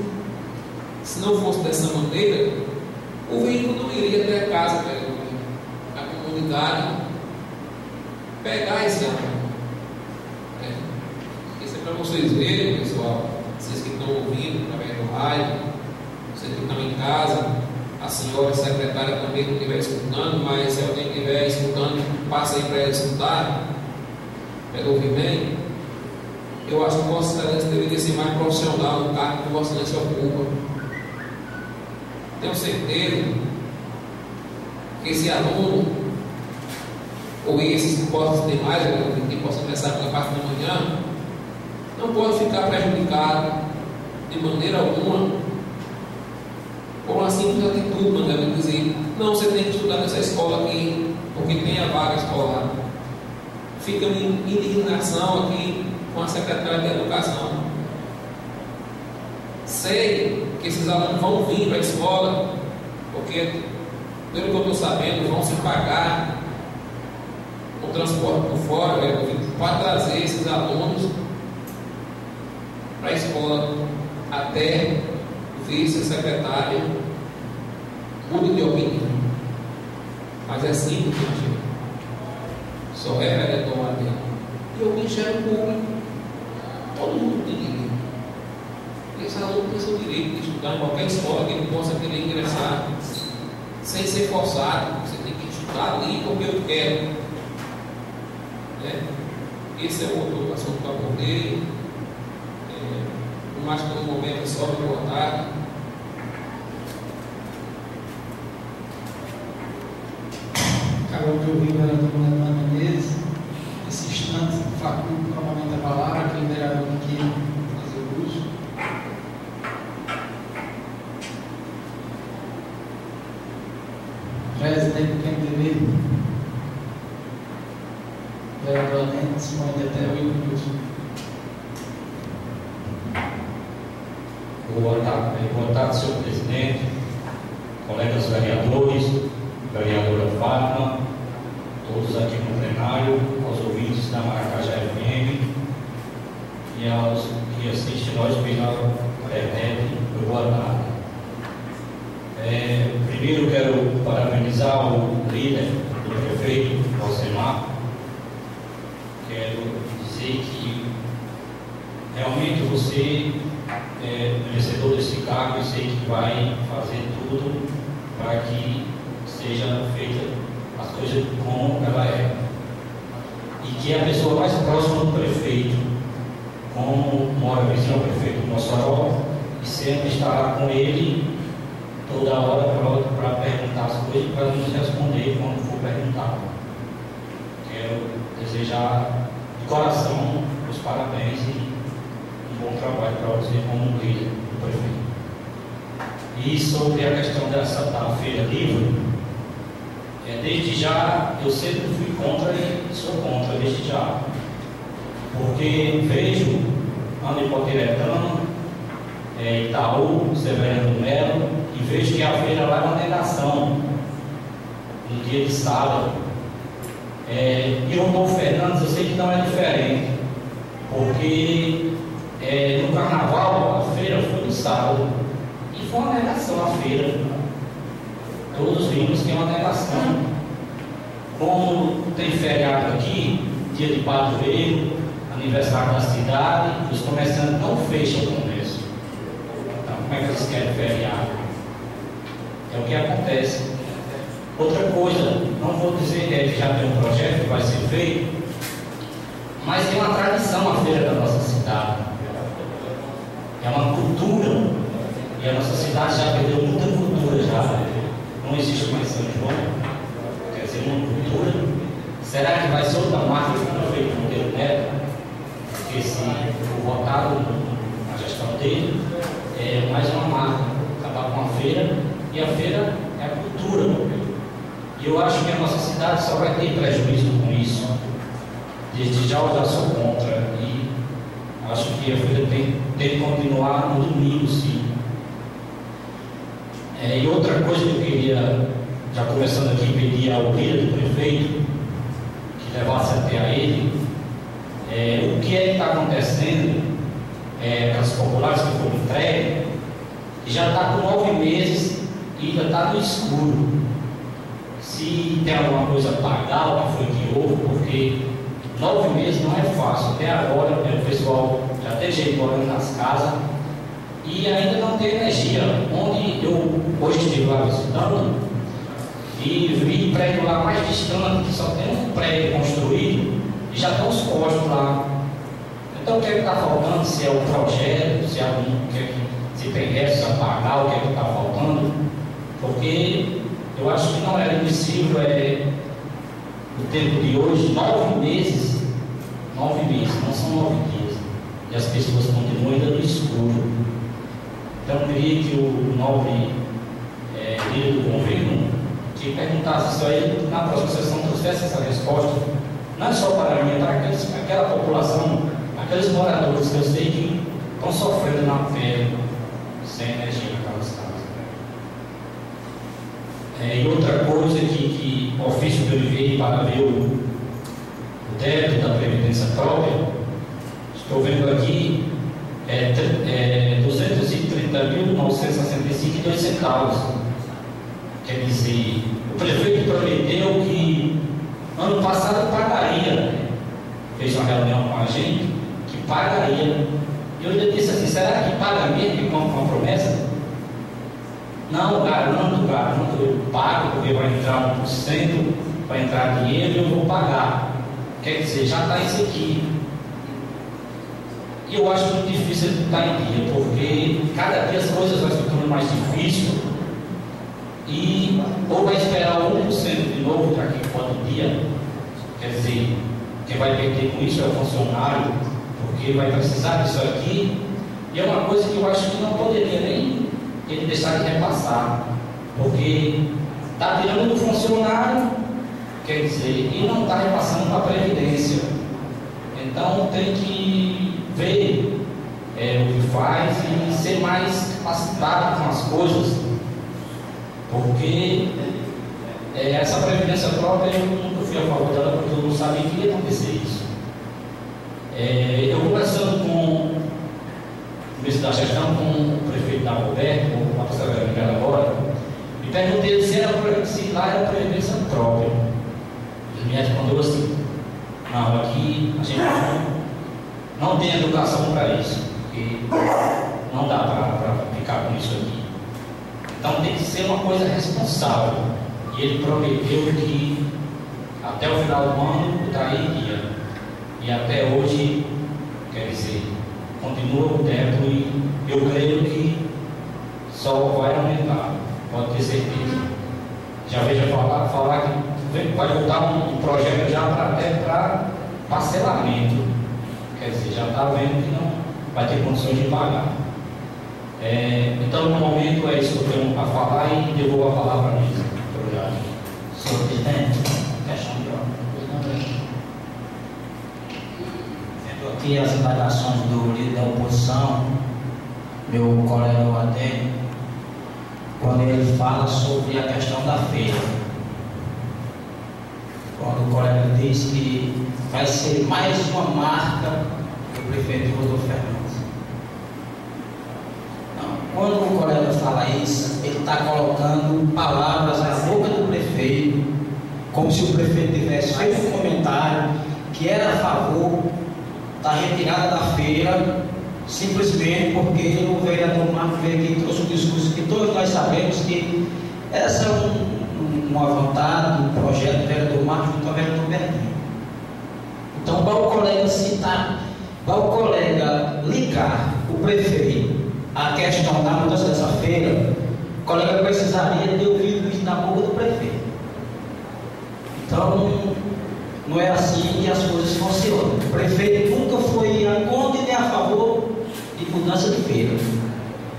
se não fosse dessa maneira, o veículo não iria até a casa, vereador, a comunidade, pegar esse aluno. Isso é para vocês verem, pessoal, vocês que estão ouvindo através do rádio, vocês que estão em casa, a senhora secretária também que estiver escutando, mas se alguém estiver escutando, passa aí para ela escutar, para ela ouvir bem. Eu acho que o Vossa Excelência deveria ser mais profissional no cargo que o Vossa Excelência ocupa. Tenho certeza que esse aluno, ou esses que possam ter mais, que possam começar pela parte da manhã, não pode ficar prejudicado de maneira alguma por uma simples atitude, mandando dizer, não, você tem que estudar nessa escola aqui, porque tem a vaga escolar. Fica em indignação aqui com a secretária de Educação. Sei que esses alunos vão vir para a escola, porque, pelo que eu estou sabendo, vão se pagar o transporte por fora, para trazer esses alunos para a escola, até vice-secretária mude de opinião. Mas é simples, gente. Só é vereador lá dentro. E o Ministério Público, todo mundo tem direito. Esse aluno tem seu direito de estudar em qualquer escola que ele possa querer ingressar, sem ser forçado. Você tem que estudar ali porque eu quero. Esse é o outro assunto para poder. Por mais que no momento é só recordar. Acabou de ouvir o vereador Leandro Menezes. Nesse instante, faculto novamente a palavra, aquele vereador que queira fazer uso. Presidente do PMDB, vereador Leandro, dispõe até 8 minutos. Boa tarde, senhor presidente, colegas vereadores, vereadora Fátima, todos aqui no plenário, aos ouvintes da Maracajá FM e aos que assistem nós pela internet. Boa tarde. Primeiro quero parabenizar o líder do prefeito, Alcemar. Quero dizer que realmente você é merecedor desse cargo e sei que vai fazer tudo para que seja feita as coisas como ela é. E que a pessoa mais próxima do prefeito, como mora vizinho ao prefeito de Mossoró, e sempre estará com ele toda hora para perguntar as coisas, para nos responder quando for perguntado. Quero desejar de coração os parabéns e bom trabalho para você como líder do prefeito. E sobre a questão da feira livre, desde já eu sempre fui contra e sou contra desde já, porque vejo Anipotiretano Itaú, Severiano do Melo, e vejo que a feira lá é uma negação no dia de sábado. E o Rodolfo Fernandes, eu sei que não é diferente, porque no carnaval a feira foi no sábado e foi uma negação a feira. Todos vimos que é uma negação. Como tem feriado aqui, dia de padroeiro, aniversário da cidade, os comerciantes não fecham o comércio. Então, como é que eles querem feriado? É o que acontece. Outra coisa, não vou dizer que já tem um projeto que vai ser feito, mas tem uma tradição a feira da nossa cidade. É uma cultura, e a nossa cidade já perdeu muita cultura já. Não existe mais São João, quer dizer, uma cultura. Será que vai ser outra marca que o prefeito Monteiro Neto? Porque se for votado na gestão dele, é mais uma marca, acabar com a feira, e a feira é a cultura. E eu acho que a nossa cidade só vai ter prejuízo com isso. Desde já eu já sou contra, e acho que a feira tem que continuar no domingo, sim. E outra coisa que eu queria, já começando aqui, pedir ao líder do prefeito, que levasse até a ele, o que é que está acontecendo com as populares que foram entregues, que já está com 9 meses e ainda está no escuro. Se tem alguma coisa a pagar, o que foi que houve, porque 9 meses não é fácil. Até agora o pessoal já tem gente morando nas casas e ainda não tem energia. Onde eu hoje estive lá visitando e vi prédio lá mais distante, que só tem um prédio construído e já estão os postos lá. Então o que é que está faltando? Se é o projeto, se tem resto a pagar, o que é que está faltando? Porque eu acho que não é admissível o tempo de hoje, 9 meses, não são 9 dias, e as pessoas continuam ainda no escuro. Então eu queria que o nobre líder do governo que perguntasse isso aí, na próxima sessão trouxesse essa resposta, não só para alimentar aquela população, aqueles moradores que eu sei que estão sofrendo na pele, sem energia naquelas casas. E outra coisa que o ofício que eu enviei para ver o débito da Previdência própria, estou vendo aqui, 230.965,02. Quer dizer, o prefeito prometeu que ano passado pagaria, fez uma reunião com a gente, que pagaria. E eu ainda disse assim, será que paga mesmo, que compra uma promessa? Não, garanto, eu pago, porque vai entrar 1%, vai entrar dinheiro e eu vou pagar. Quer dizer, já está isso aqui. E eu acho muito difícil de estar em dia, porque cada dia as coisas vão se tornando mais difíceis. E ou vai esperar 1% de novo para quem pode um dia, quer dizer, quem vai perder com isso é o funcionário, porque vai precisar disso aqui. E é uma coisa que eu acho que não poderia nem ele deixar de repassar, porque está tirando do funcionário, quer dizer, e não está repassando para a Previdência. Então tem que ver o que faz e ser mais capacitado com as coisas, porque essa Previdência própria eu nunca fui a favor dela, porque eu não sabia que ia acontecer isso. Eu conversando com o ministro da gestão, com o prefeito da Roberto, com a professora Miguel agora, e perguntei se lá era Previdência própria. Ele me respondeu assim, não, aqui a gente não tem educação para isso, porque não dá para ficar com isso aqui. Então tem que ser uma coisa responsável. E ele prometeu que até o final do ano estaria. E até hoje, quer dizer, continua o teto e eu creio que só vai aumentar, pode ter certeza. Já vejo falar que vai voltar um projeto já até para parcelamento. Quer dizer, já está vendo que não vai ter condições de pagar. Então, no momento, é isso que eu tenho a falar e devolvo a palavra a mim. Muito obrigado. Senhor presidente, questão de ordem. Vendo aqui as indagações do líder da oposição, meu colega Adênio, quando ele fala sobre a questão da feira. Quando o colega diz que vai ser mais uma marca do prefeito Rodolfo Fernandes. Não, quando o colega fala isso, ele está colocando palavras na boca do prefeito, como se o prefeito tivesse feito um comentário que era a favor da retirada da feira, simplesmente porque o vereador Marco veio aqui e trouxe um discurso que todos nós sabemos que essa é uma vontade, um projeto do vereador Marco junto ao vereador Bertinho. Então, para o colega citar, para o colega ligar o prefeito à questão da mudança dessa feira, o colega precisaria ter ouvido isso na boca do prefeito. Então, não é assim que as coisas funcionam. O prefeito nunca foi a contra nem a favor de mudança de feira.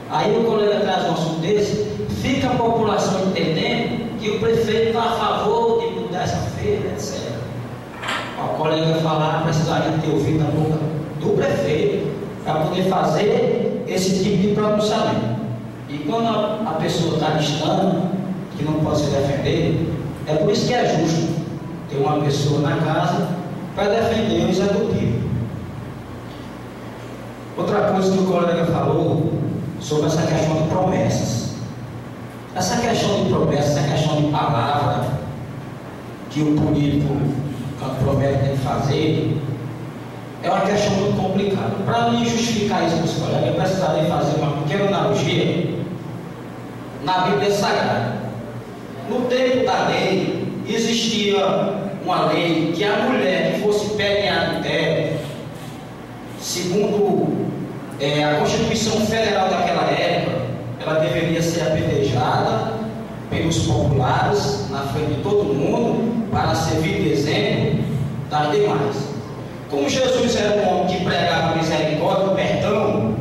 Aí o colega traz um assunto desse, fica a população entendendo que o prefeito está a favor de mudar essa feira, etc. O colega falar precisaria ter ouvido na boca do prefeito para poder fazer esse tipo de pronunciamento. E quando a pessoa está distante, que não pode se defender, é por isso que é justo ter uma pessoa na casa para defender o executivo. Outra coisa que o colega falou sobre essa questão de promessas. Essa questão de promessas, essa questão de palavra que o político, quando promete, tem que fazer, é uma questão muito complicada. Para mim justificar isso para os colegas, eu precisaria fazer uma pequena analogia na Bíblia Sagrada. No tempo da lei, existia uma lei que a mulher que fosse pega em adultério, segundo a Constituição Federal daquela época, ela deveria ser apedrejada pelos populares na frente de todo mundo para servir de exemplo das demais. Como Jesus era um homem que pregava misericórdia, perdão,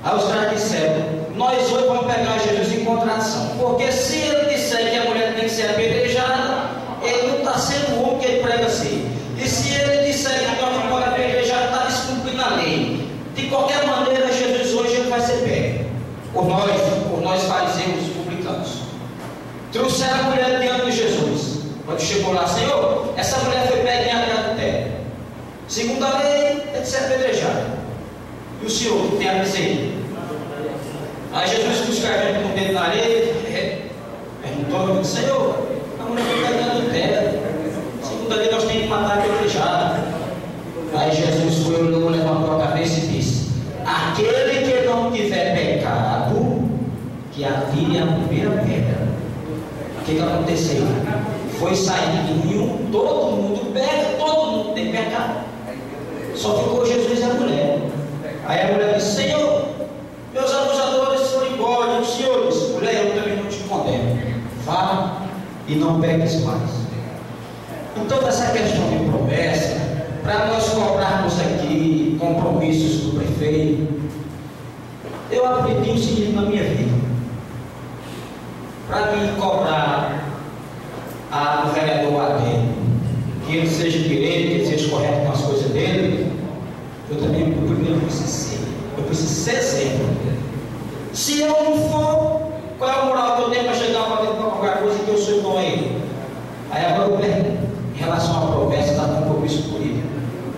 aí os caras disseram: nós hoje vamos pegar Jesus em contradição, porque se ele disser que a mulher tem que ser apedrejada, ele não está sendo o homem que ele prega ser. E se ele disser que nós não podemos apedrejar, está descumprindo a lei. De qualquer maneira, Jesus hoje ele vai ser pego por nós fariseus publicanos. Trouxeram a mulher diante de Jesus. Quando chegou lá: Senhor, essa mulher foi pega em adultério. Segundo a lei, é de ser apedrejada. E o Senhor, o que tem a dizer? Aí Jesus buscou com o dedo na areia, perguntou: Senhor, a mulher foi pega em adultério. Segundo a lei, nós temos que matar apedrejada. Aí Jesus foi, olhou, levantou a cabeça e disse: aquele que não tiver pecado, que atire a primeira pedra. O que aconteceu? Foi sair de nenhum, todo mundo pega, todo mundo tem pecado. Só ficou Jesus e a mulher. Aí a mulher disse: Senhor, meus acusadores foram embora. E o Senhor disse: mulher, eu também não te condeno. Vá e não peques mais. Então, essa questão de promessa, para nós cobrarmos aqui compromissos do prefeito, eu aprendi o seguinte na minha vida: para mim cobrar do vereador Adênio que ele seja direito, que ele seja correto com as coisas dele, eu também primeiro preciso ser. Eu preciso ser exemplo. Se eu não for, qual é a moral que eu tenho para chegar para qualquer coisa que eu sou igual a ele? Aí agora eu pergunto, em relação à promessa da compromisso político,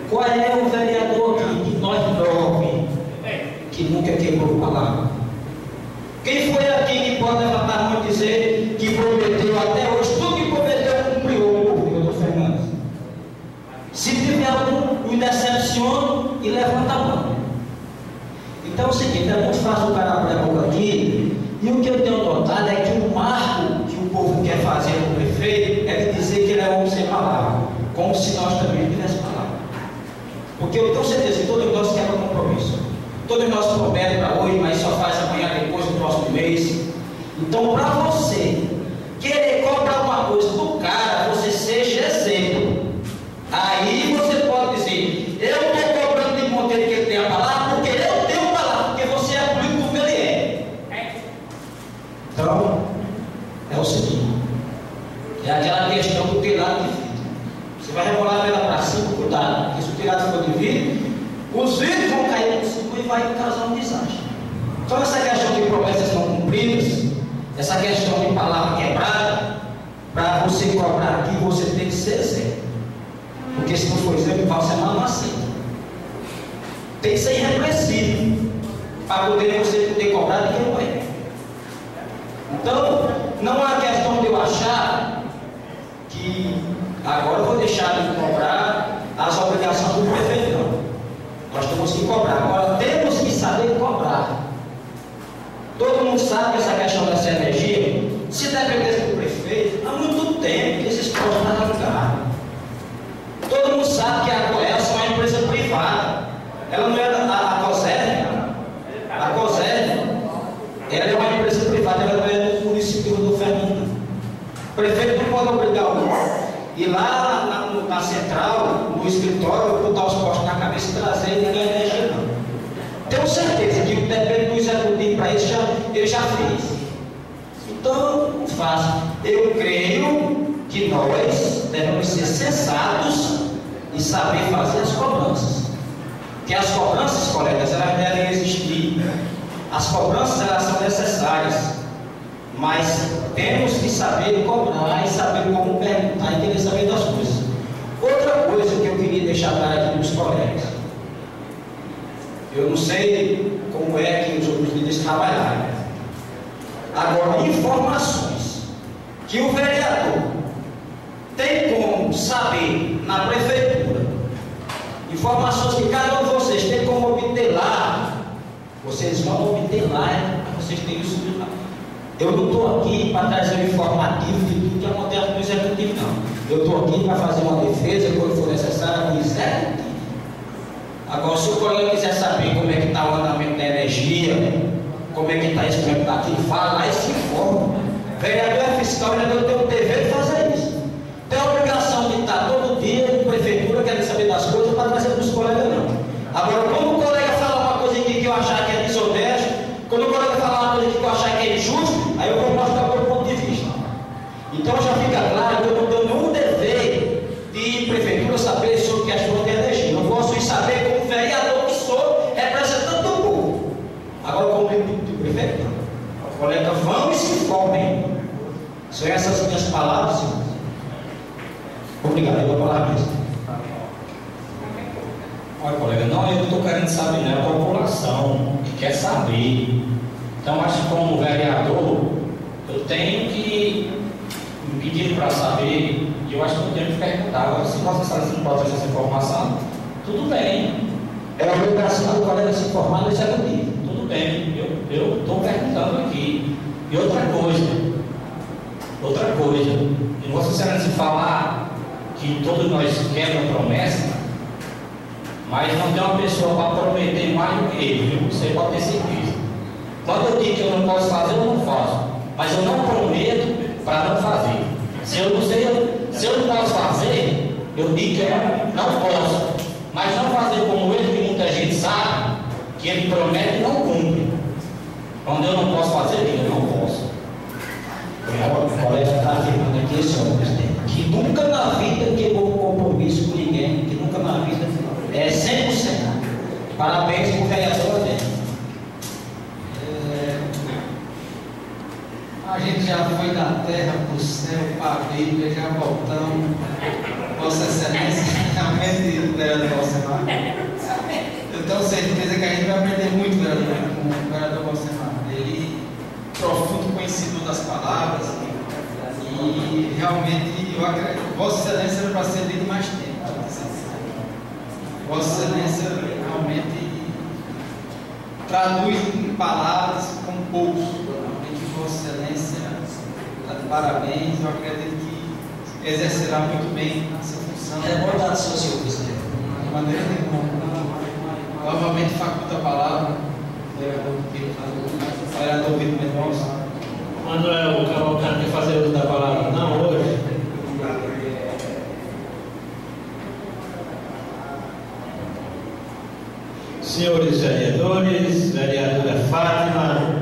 qual é o vereador aqui de nós 9 que nunca quebrou palavra? Quem foi aqui que pode levantar a mão e dizer que prometeu até hoje, tudo que prometeu cumpriu, o vereador Fernandes? Se tiver algum, me decepciona e levanta a mão. Então é o seguinte: é muito fácil o cara abrir a boca aqui, e o que eu tenho notado é que o marco que o povo quer fazer com o prefeito é de dizer que ele é homem sem palavra, como se nós também tivéssemos palavra. Porque eu tenho certeza que todos nós queremos compromisso. Todos nós prometemos para hoje, mas só faz amanhã, depois do próximo mês. Então, para você querer cobrar uma coisa do cara, você seja exemplo. Aí você pode dizer: eu estou cobrando de Monteiro que ele tem a palavra, porque eu tenho a palavra, porque você é político como ele é. Então, é o seguinte: é aquela questão do telhado de vidro. Você vai rebolar ela para cima, cuidado, porque se o telhado for de vidro, os vidros vão cair por cima e vai causar um desastre. Então essa questão de promessas não cumpridas, essa questão de palavra quebrada, para você cobrar aqui, você tem que ser zero. Porque se não for zero, você não aceita. Tem que ser irrepreensível, para você poder cobrar de quem não é. Então, não há questão de eu achar que agora eu vou deixar de cobrar as obrigações do prefeito, não. Nós temos que cobrar. Agora, temos que saber cobrar. Todo mundo sabe que essa questão dessa energia, se dependesse do prefeito, há muito tempo que esses postos estão arrancados. Todo mundo sabe que a Coelce é uma empresa privada. Ela não é a COSERN. A COSERN, ela é uma empresa privada, ela não é do município do Fernando. O prefeito não pode obrigar o outro. E lá na central, no escritório, botar os postos na cabeça e trazer e ganhar energia, não. Tenho certeza que o depende do executivo para isso ele já fez. Então, não faço. Eu creio que nós devemos ser sensatos e saber fazer as cobranças. Que as cobranças, colegas, elas devem existir. As cobranças, elas são necessárias. Mas temos que saber cobrar e saber como perguntar e querer saber das coisas. Outra coisa que eu queria deixar claro aqui para os colegas. Eu não sei como é que os outros líderes trabalharam. Agora, informações que o vereador tem como saber na prefeitura, informações que cada um de vocês tem como obter lá, vocês vão obter lá, vocês têm isso lá. Eu não estou aqui para trazer um informativo de tudo que acontece no executivo, não. Eu estou aqui para fazer uma defesa quando for necessário no executivo. Agora, se o colega quiser saber como é que está o andamento da energia, como é que está isso, como é que está aquilo, fala lá e se informa. Vereador é fiscal, vereador tem o dever de fazer isso. Tem a obrigação de estar todo dia na prefeitura querendo saber das coisas para trazer para os colegas, não. Agora, quando o colega fala uma coisa aqui que eu achar que é desonesto, quando o colega fala uma coisa aqui que eu achar que é injusto, aí eu vou mostrar o meu ponto de vista. Então já fica claro que eu não tenho nenhum dever de prefeitura saber sobre questão de energia. Eu posso ir saber como vereador que sou, representante do povo. Agora, como de prefeito, não. Colega, vão e se informem. São essas minhas palavras, senhor. Obrigado, eu vou falar mesmo. Olha, colega, não, eu não estou querendo saber, não, é a população que quer saber. Então, acho que como vereador, eu tenho que me pedir para saber, e eu acho que eu tenho que perguntar. Agora, se Vossa Excelência não pode ter essa informação, tudo bem. É a obrigação do colega se informar no executivo. Tudo bem, eu estou perguntando aqui. E outra coisa, e Vossa Excelência falar que todos nós queremos promessa, mas não tem uma pessoa para prometer mais do que ele, viu? Você pode ter certeza. Quando eu digo que eu não posso fazer, eu não faço. Mas eu não prometo para não fazer. Se eu não posso fazer, eu digo que eu não posso. Mas não fazer como ele, que muita gente sabe, que ele promete e não cumpre. Quando eu não posso fazer, eu digo, eu não posso. O colega está afirmando aqui, senhor presidente, que nunca na vida quebrou compromisso com ninguém, que nunca na vida é 100%. Parabéns para o vereador dele. A gente já foi da terra para o céu, para a Bíblia, já voltamos. Vossa Excelência, realmente, vereador Valsemar. Eu tenho certeza que a gente vai aprender muito, vereador, com o vereador Valsemar. Ele é profundo conhecedor das palavras e realmente, eu acredito, Vossa Excelência era para ser dele mais tempo. Vossa Excelência realmente traduz em palavras com poucos. Vossa Excelência está de parabéns. Eu acredito que exercerá muito bem essa função. É verdade, senhor presidente. De maneira nenhuma. Novamente faculta a palavra, vereador Vitor Mendonça. Manuel, o Cavalcante quer fazer uso da palavra? Não, hoje. Senhores vereadores, vereadora Fátima,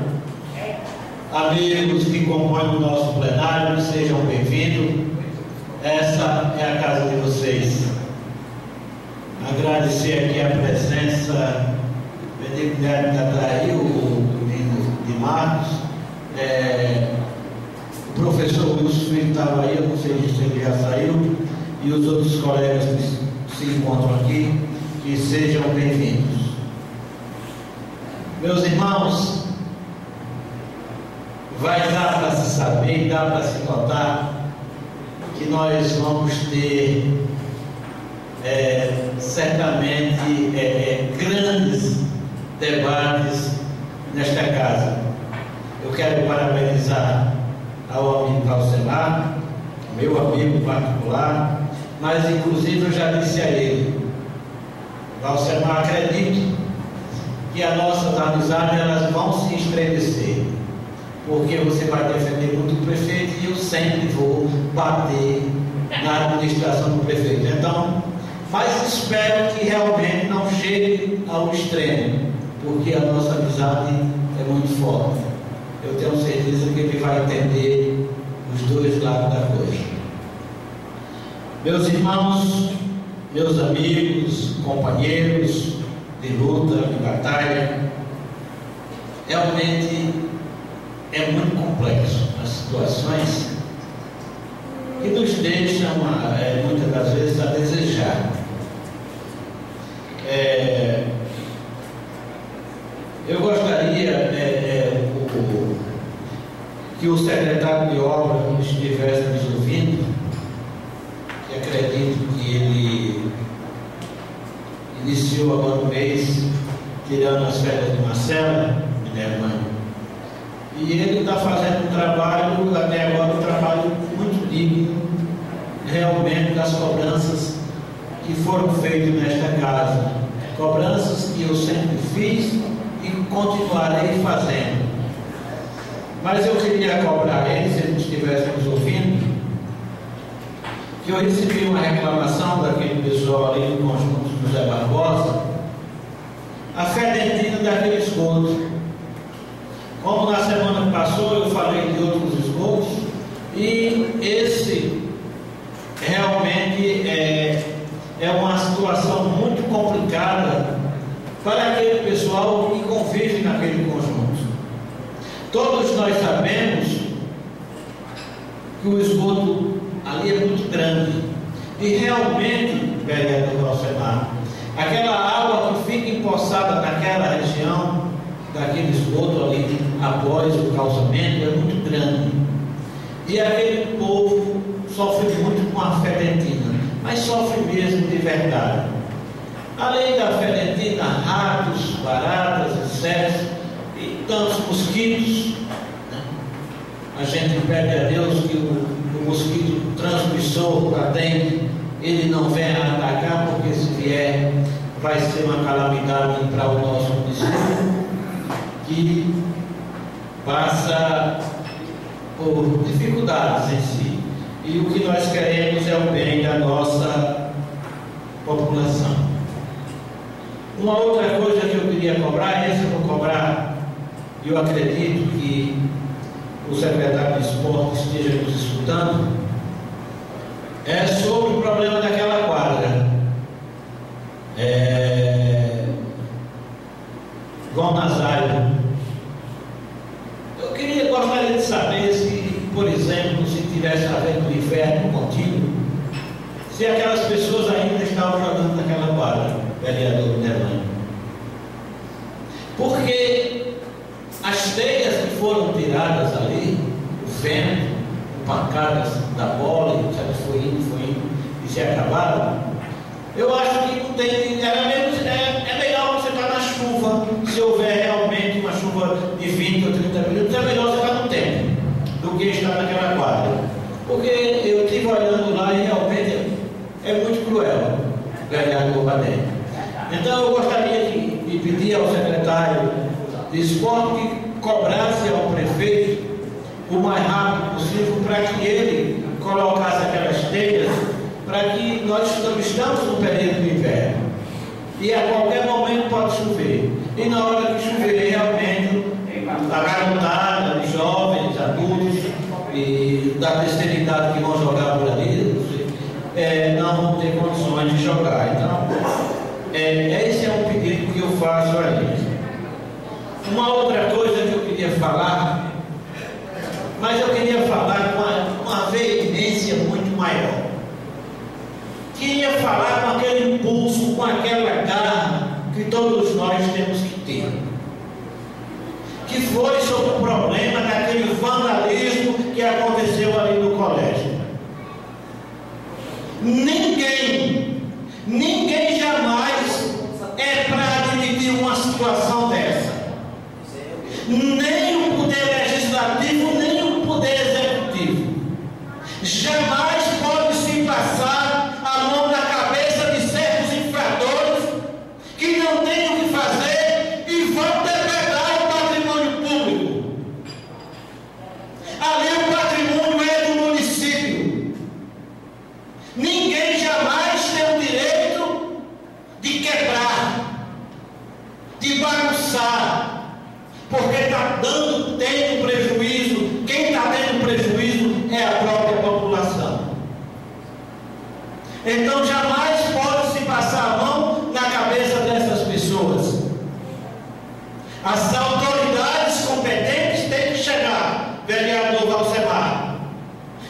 amigos que compõem o nosso plenário, sejam bem-vindos. Essa é a casa de vocês. Agradecer aqui a presença, Benedito está aí, o menino de Marcos. O professor Wilson Filho estava aí, eu não sei se ele já saiu, e os outros colegas que se encontram aqui, que sejam bem-vindos. Meus irmãos, vai dar para se saber, dá para se notar que nós vamos ter certamente grandes debates nesta casa. Eu quero parabenizar ao amigo Calcemar, meu amigo particular, mas inclusive eu já disse a ele, Calcemar, acredito que as nossas amizades elas vão se estremecer, porque você vai defender muito o prefeito e eu sempre vou bater na administração do prefeito. Então, mas espero que realmente não chegue ao extremo, porque a nossa amizade é muito forte. Eu tenho certeza que ele vai entender os dois lados da coisa. Meus irmãos, meus amigos, companheiros de luta, de batalha, realmente é muito complexo as situações que nos deixam muitas das vezes a desejar. Eu gostaria que o secretário de obras estivesse nos ouvindo, que acredito que ele iniciou agora o mês, tirando as férias de Marcela, minha irmã, e ele está fazendo um trabalho, até agora um trabalho muito digno, realmente, das cobranças que foram feitas nesta casa, cobranças que eu sempre fiz e continuarei fazendo. Mas eu queria cobrar ele, se ele estivesse nos ouvindo, que eu recebi uma reclamação daquele pessoal ali no conjunto José Barbosa, a fedentina daquele esgoto. Como na semana que passou eu falei de outros esgotos, e esse realmente é uma situação muito complicada para aquele pessoal que convive naquele conjunto. Todos nós sabemos que o esgoto ali é muito grande, e realmente, vereador Calcemar, aquela água que fica empoçada naquela região, daquele esgoto ali após o calçamento, é muito grande, e aquele povo sofre muito com a fedentina, mas sofre mesmo de verdade. Além da fedentina, ratos, baratas, insetos e tantos mosquitos, né? A gente pede a Deus que o mosquito transmissor da dengue ele não venha atacar, porque se vier vai ser uma calamidade para o nosso município, que passa por dificuldades em si, e o que nós queremos é o bem da nossa população. Uma outra coisa que eu queria cobrar, esse eu vou cobrar, e eu acredito que o secretário de Esporte esteja nos escutando, é sobre o problema daquela quadra. João Nazário, eu gostaria de saber se, por exemplo, se tivesse havendo inverno contínuo, se aquelas pessoas ainda estavam jogando naquela quadra, vereador Minerlândia. Porque as teias que foram tiradas ali, o vento, o pancadas da bola, foi indo e se acabaram, eu acho que não tem, é melhor você estar na chuva, se houver realmente uma chuva de 20 ou 30 minutos, é melhor você estar no tempo do que estar naquela quadra. Porque eu estive olhando lá e realmente é muito cruel, vereador Badé. Então eu gostaria de pedir ao secretário de Esporte que cobrasse ao prefeito o mais rápido possível para que ele colocasse aquelas telhas, para que nós estamos no período do inverno e a qualquer momento pode chover, e na hora que chover realmente a garotada, os jovens, adultos e da terceira idade que vão jogar por ali não vão ter condições de jogar. Então esse é um pedido que eu faço a eles. Uma outra coisa que eu queria queria falar, mas eu queria falar com uma veemência muito maior. Queria falar com aquele impulso, com aquela garra que todos nós temos que ter. Que foi sobre o problema daquele vandalismo que aconteceu ali no colégio. Ninguém jamais é para admitir uma situação dessa. Nem o poder legislativo, nem o poder executivo. Jamais pode se passar a mão na cabeça de certos infratores que não têm o que fazer e vão depredar o patrimônio público. Ali o patrimônio é do município. Ninguém jamais tem o direito de quebrar, de bagunçar, porque está tendo prejuízo. Quem está tendo prejuízo é a própria população. Então jamais pode se passar a mão na cabeça dessas pessoas. As autoridades competentes têm que chegar, vereador Valsemar,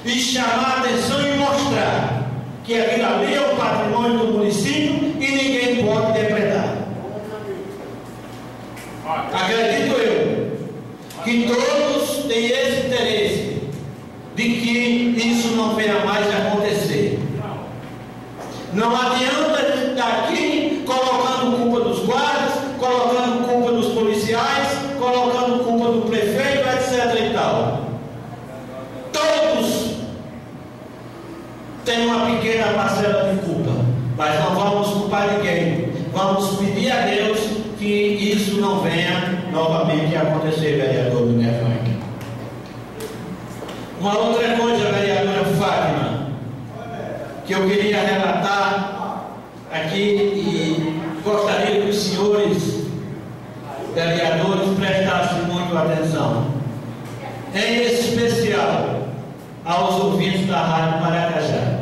e chamar a atenção e mostrar que aquilo ali é o patrimônio do município e ninguém pode depredar. Acredito eu que todos têm esse interesse de que isso não venha mais a acontecer. Não adianta estar aqui colocando culpa dos guardas, colocando culpa dos policiais, colocando culpa do prefeito, etc. e tal. Todos têm uma pequena parcela de culpa, mas não vamos culpar ninguém. Vamos pedir a Deus que isso não venha novamente a acontecer, vereador Minervanque. Uma outra coisa, vereadora Fátima, que eu queria relatar aqui e gostaria que os senhores vereadores prestassem muito atenção, em especial aos ouvintes da Rádio Maracajá.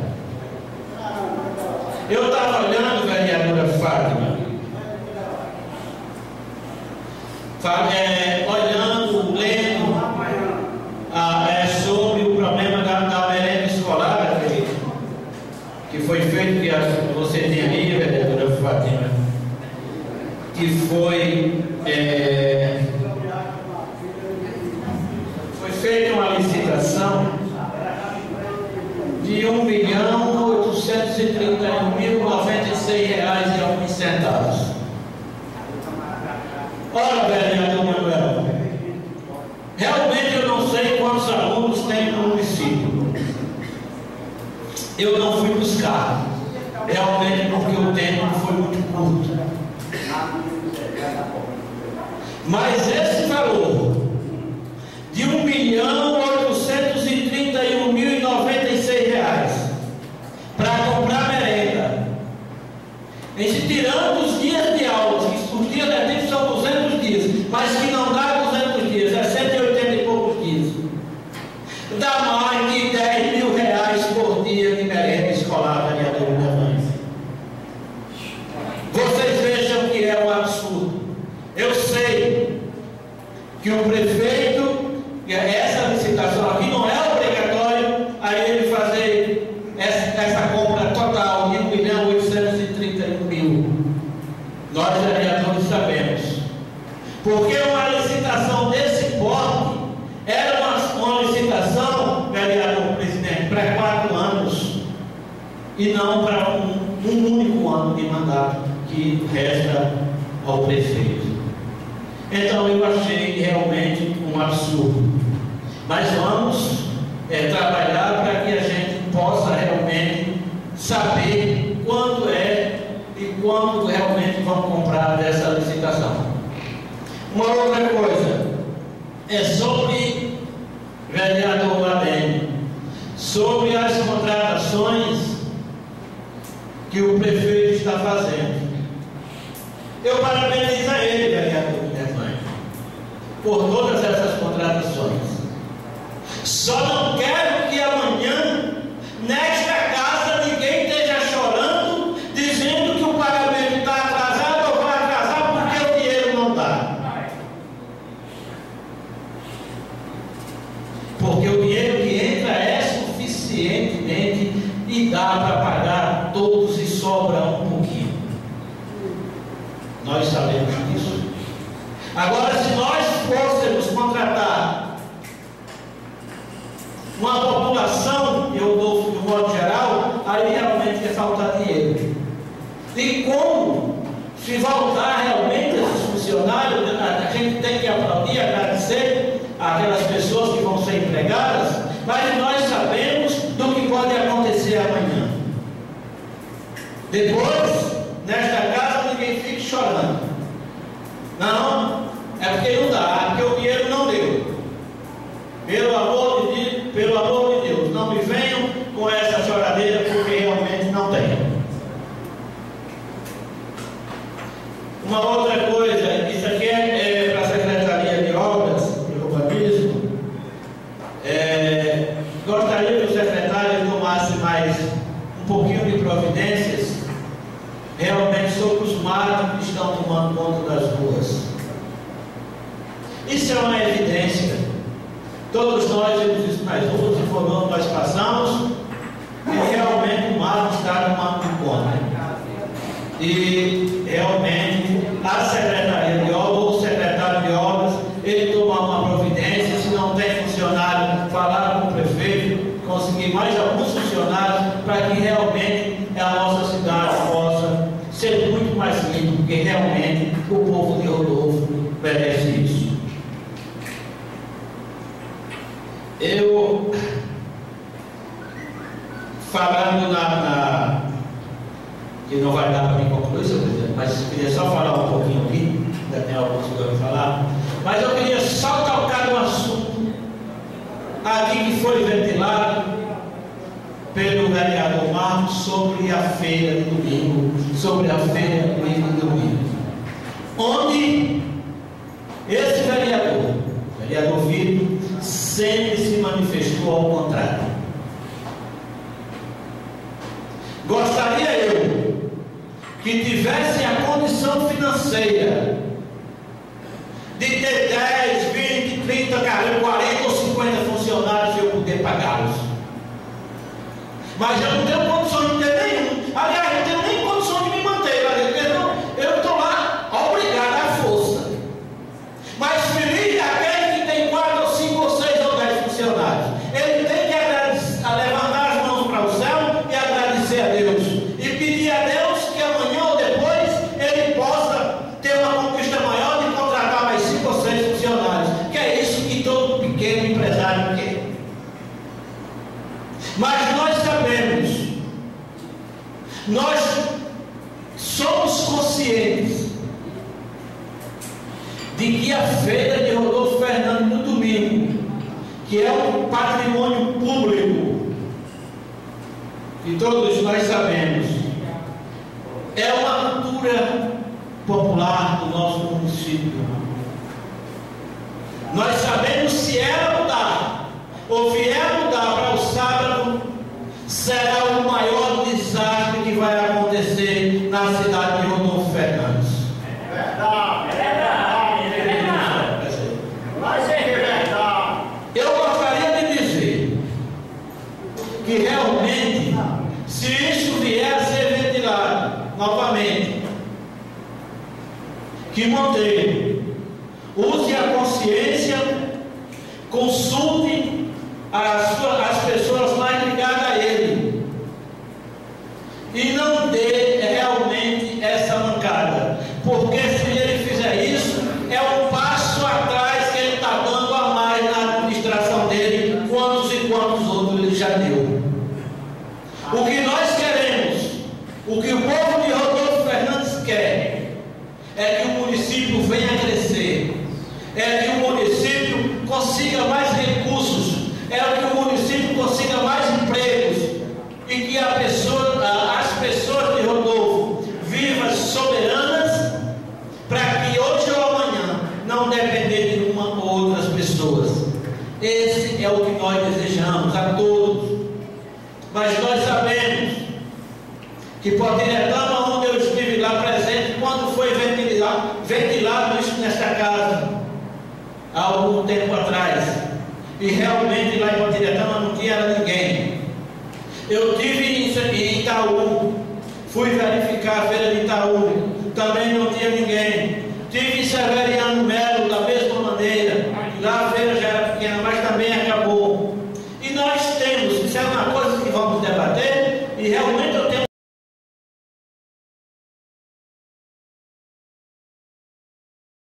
Eu estava olhando, vereadora Fátima, olhando, lendo sobre o problema da merenda escolar, que foi feito, que você tem aí, vereadora Fátima, que foi feita uma licitação de R$1.831.096,01. Ora, vereador Manuel, realmente eu não sei quantos alunos tem no município. Eu não fui buscar, realmente porque o tempo foi muito curto. Mas esse valor de R$1.831.096 para comprar merenda, em se tirando os dias de aula, os dias letivos são 200 dias, mas que não dá 200 dias, é 180 e poucos dias, dá mais de R$10.000 por dia de merenda escolar, vereador Minervanque. Vocês vejam que é um absurdo. Eu sei que o prefeito, essa licitação aqui não é obrigatório a ele fazer essa compra total de R$1.831.000. Nós, vereadores, sabemos. Porque uma licitação desse porte era uma licitação, vereador presidente, para 4 anos e não para um único ano de mandato que resta ao prefeito. Então eu achei realmente um absurdo. Mas vamos trabalhar para que a gente possa realmente saber quanto é e quanto realmente vão comprar dessa licitação. Uma outra coisa é sobre, vereador Ladene, sobre as contratações que o prefeito está fazendo. Eu parabenizo a ele, vereador Minervanque, por todas essas contratações. Só não quero que amanhã, nesta casa, ninguém esteja chorando, dizendo que o pagamento está atrasado ou vai atrasar porque o dinheiro não dá. e dá para pagar todos e sobra um pouquinho. Nós sabemos disso. Agora, se nós fôssemos contratar uma população, eu dou de um modo geral, aí realmente ia faltar dinheiro. E como se voltar realmente esses funcionários, a gente tem que aplaudir, agradecer aquelas pessoas que vão ser empregadas, mas nós sabemos do que pode acontecer amanhã. Depois, nesta casa, ninguém fique chorando. Não, é porque não dá, é porque o dinheiro não deu. Pelo amor de Deus, não me venham com essa choradeira, porque realmente não tem. Uma outra coisa, isso aqui é para a Secretaria de Obras e Urbanismo. Gostaria que o secretário tomasse mais um pouquinho de providências realmente sobre os matos que estão tomando conta das ruas. Isso é uma evidência. Todos nós vemos isso nas ruas e por onde nós passamos, e realmente o mato está tomando conta. E realmente a Secretaria de Obras ou o secretário de Obras, ele tomar uma providência, se não tem funcionário, falar com o prefeito, conseguir mais alguns funcionários para que realmente a nossa cidade possa ser muito mais limpa, porque realmente o povo de Rodolfo merece isso. Eu, falando que não vai dar para mim concluir, seu presidente, mas queria só falar um pouquinho aqui, ainda tem alguns que eu vou falar, mas eu queria só tocar no assunto aqui que foi ventilado pelo vereador Marcos sobre a feira de domingo, sobre a feira livre de domingo, onde esse vereador Vitor, sempre se manifestou ao contrário. Gostaria eu que tivesse a condição financeira de ter 10, 20, 30, 40 ou 50 funcionários e eu poder pagá-los. Mas eu não tenho condição de ter nenhum. Aliás, eu não tenho nem condição de me manter, porque eu estou lá obrigado à força. Mas feliz é aquele que tem 4, 5, ou 6 ou 10 funcionários. Ele tem que levantar as mãos para o céu e agradecer a Deus. E pedir a Deus que amanhã ou depois ele possa ter uma conquista maior de contratar mais 5 ou 6 funcionários. Que é isso que todo pequeno empresário quer. Mas nós sabemos, nós somos conscientes de que a feira de Rodolfo Fernandes no domingo, que é um patrimônio público, e todos nós sabemos, é uma cultura popular do nosso município. Nós sabemos, se ela mudar ou vier mudar para o sábado, será o maior desastre que vai acontecer na cidade de Rodolfo Fernandes. É verdade. Mas é verdade. Eu gostaria de dizer que realmente, se isso vier a ser ventilado novamente, que Monteiro use a consciência, consulte as pessoas mais ligadas a ele e não dê realmente essa mancada, porque se ele fizer isso, é um passo atrás que ele está dando a mais na administração dele, quantos e quantos outros ele já deu. O que nós queremos, o que o povo de Rodolfo Fernandes quer, é que o município venha a crescer, é que o município consiga mais recursos, é que o município consiga mais empregos e que as pessoas de Rodolfo vivam soberanas, para que hoje ou amanhã não depender de uma ou outras pessoas. Esse é o que nós desejamos a todos. Mas nós sabemos que Potiretama, onde eu estive lá presente, quando foi ventilado isso nesta casa, há algum tempo atrás, e realmente lá em Potiretama não tinha ninguém. Eu tive em Itaú. Fui verificar a feira de Itaú.